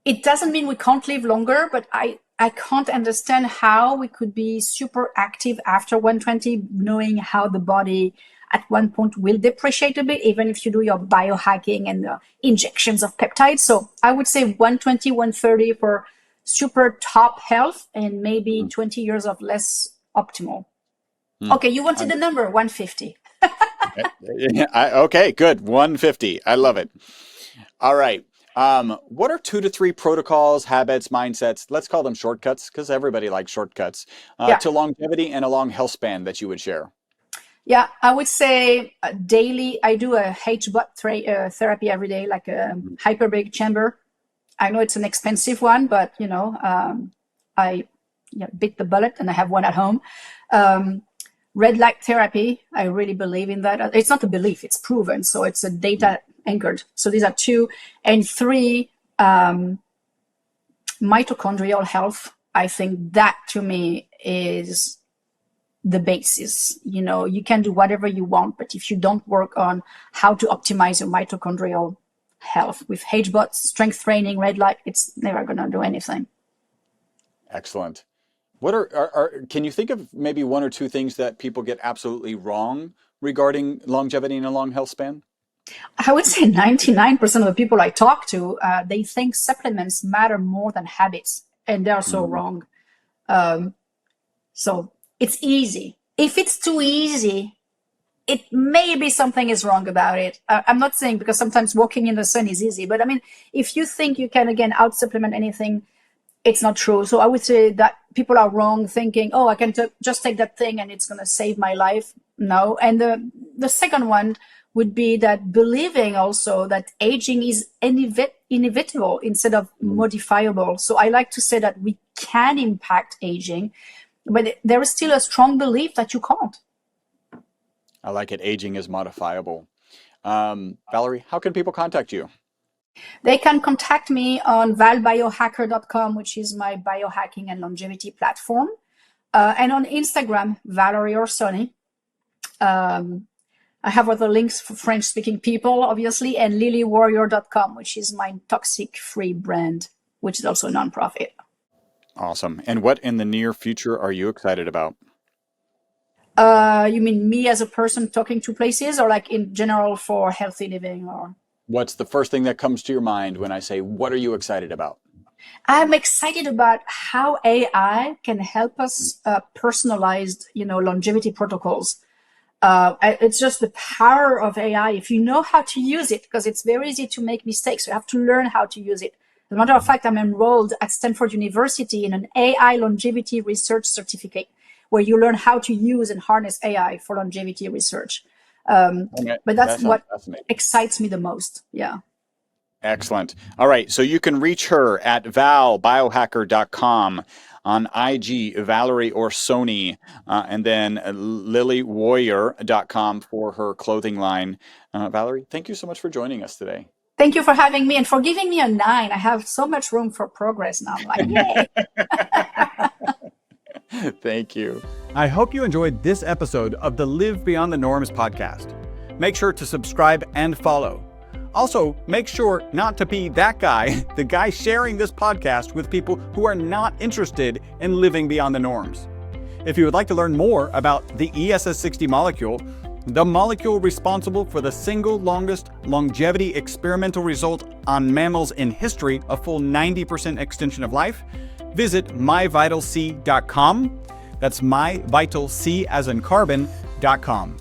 It doesn't mean we can't live longer, but I can't understand how we could be super active after 120, knowing how the body at one point will depreciate a bit, even if you do your biohacking and injections of peptides. So I would say 120, 130 for super top health, and maybe 20 years of less optimal. Okay, you wanted the number 150. Okay, good. 150. I love it. All right. What are 2 to 3 protocols, habits, mindsets, let's call them shortcuts, because everybody likes shortcuts, to longevity and a long health span that you would share? Yeah, I would say daily, I do a H-bot therapy every day, like a hyperbaric chamber. I know it's an expensive one, but, I bit the bullet and I have one at home. Red light therapy, I really believe in that. It's not a belief, it's proven. So it's a data anchored. So these are 2. And 3, mitochondrial health. I think that to me is the basis. You can do whatever you want, but if you don't work on how to optimize your mitochondrial health with HBOT, strength training, red light, it's never going to do anything. Excellent. What can you think of maybe 1 or 2 things that people get absolutely wrong regarding longevity and a long health span? I would say 99% of the people I talk to, they think supplements matter more than habits, and they're so wrong. So it's easy. If it's too easy, it maybe something is wrong about it. I'm not saying because sometimes walking in the sun is easy, but I mean, if you think you can, again, out-supplement anything, it's not true. So I would say that people are wrong thinking, oh, I can just take that thing and it's going to save my life. No. And the second one would be that believing also that aging is inevitable instead of modifiable. So I like to say that we can impact aging, but there is still a strong belief that you can't. I like it. Aging is modifiable. Valerie, how can people contact you? They can contact me on valbiohacker.com, which is my biohacking and longevity platform. And on Instagram, Valerie Orsoni. I have other links for French-speaking people, obviously, and lilywarrior.com, which is my toxic-free brand, which is also a nonprofit. Awesome. And what in the near future are you excited about? You mean me as a person talking to places, or like in general for healthy living? Or what's the first thing that comes to your mind when I say, what are you excited about? I'm excited about how AI can help us personalize, longevity protocols. It's just the power of AI. If you know how to use it, because it's very easy to make mistakes, you have to learn how to use it. As a matter of fact, I'm enrolled at Stanford University in an AI longevity research certificate, where you learn how to use and harness AI for longevity research. But that's what excites me the most. Yeah. Excellent. All right. So you can reach her at valbiohacker.com, on IG, Valerie Orsoni, and then lilywarrior.com for her clothing line. Valerie, thank you so much for joining us today. Thank you for having me and for giving me a 9. I have so much room for progress now. I'm like, yay. Thank you. I hope you enjoyed this episode of the Live Beyond the Norms podcast. Make sure to subscribe and follow. Also, make sure not to be that guy, the guy sharing this podcast with people who are not interested in living beyond the norms. If you would like to learn more about the ESS60 molecule, the molecule responsible for the single longest longevity experimental result on mammals in history, a full 90% extension of life, visit myvitalc.com. That's myvitalc as in carbon.com.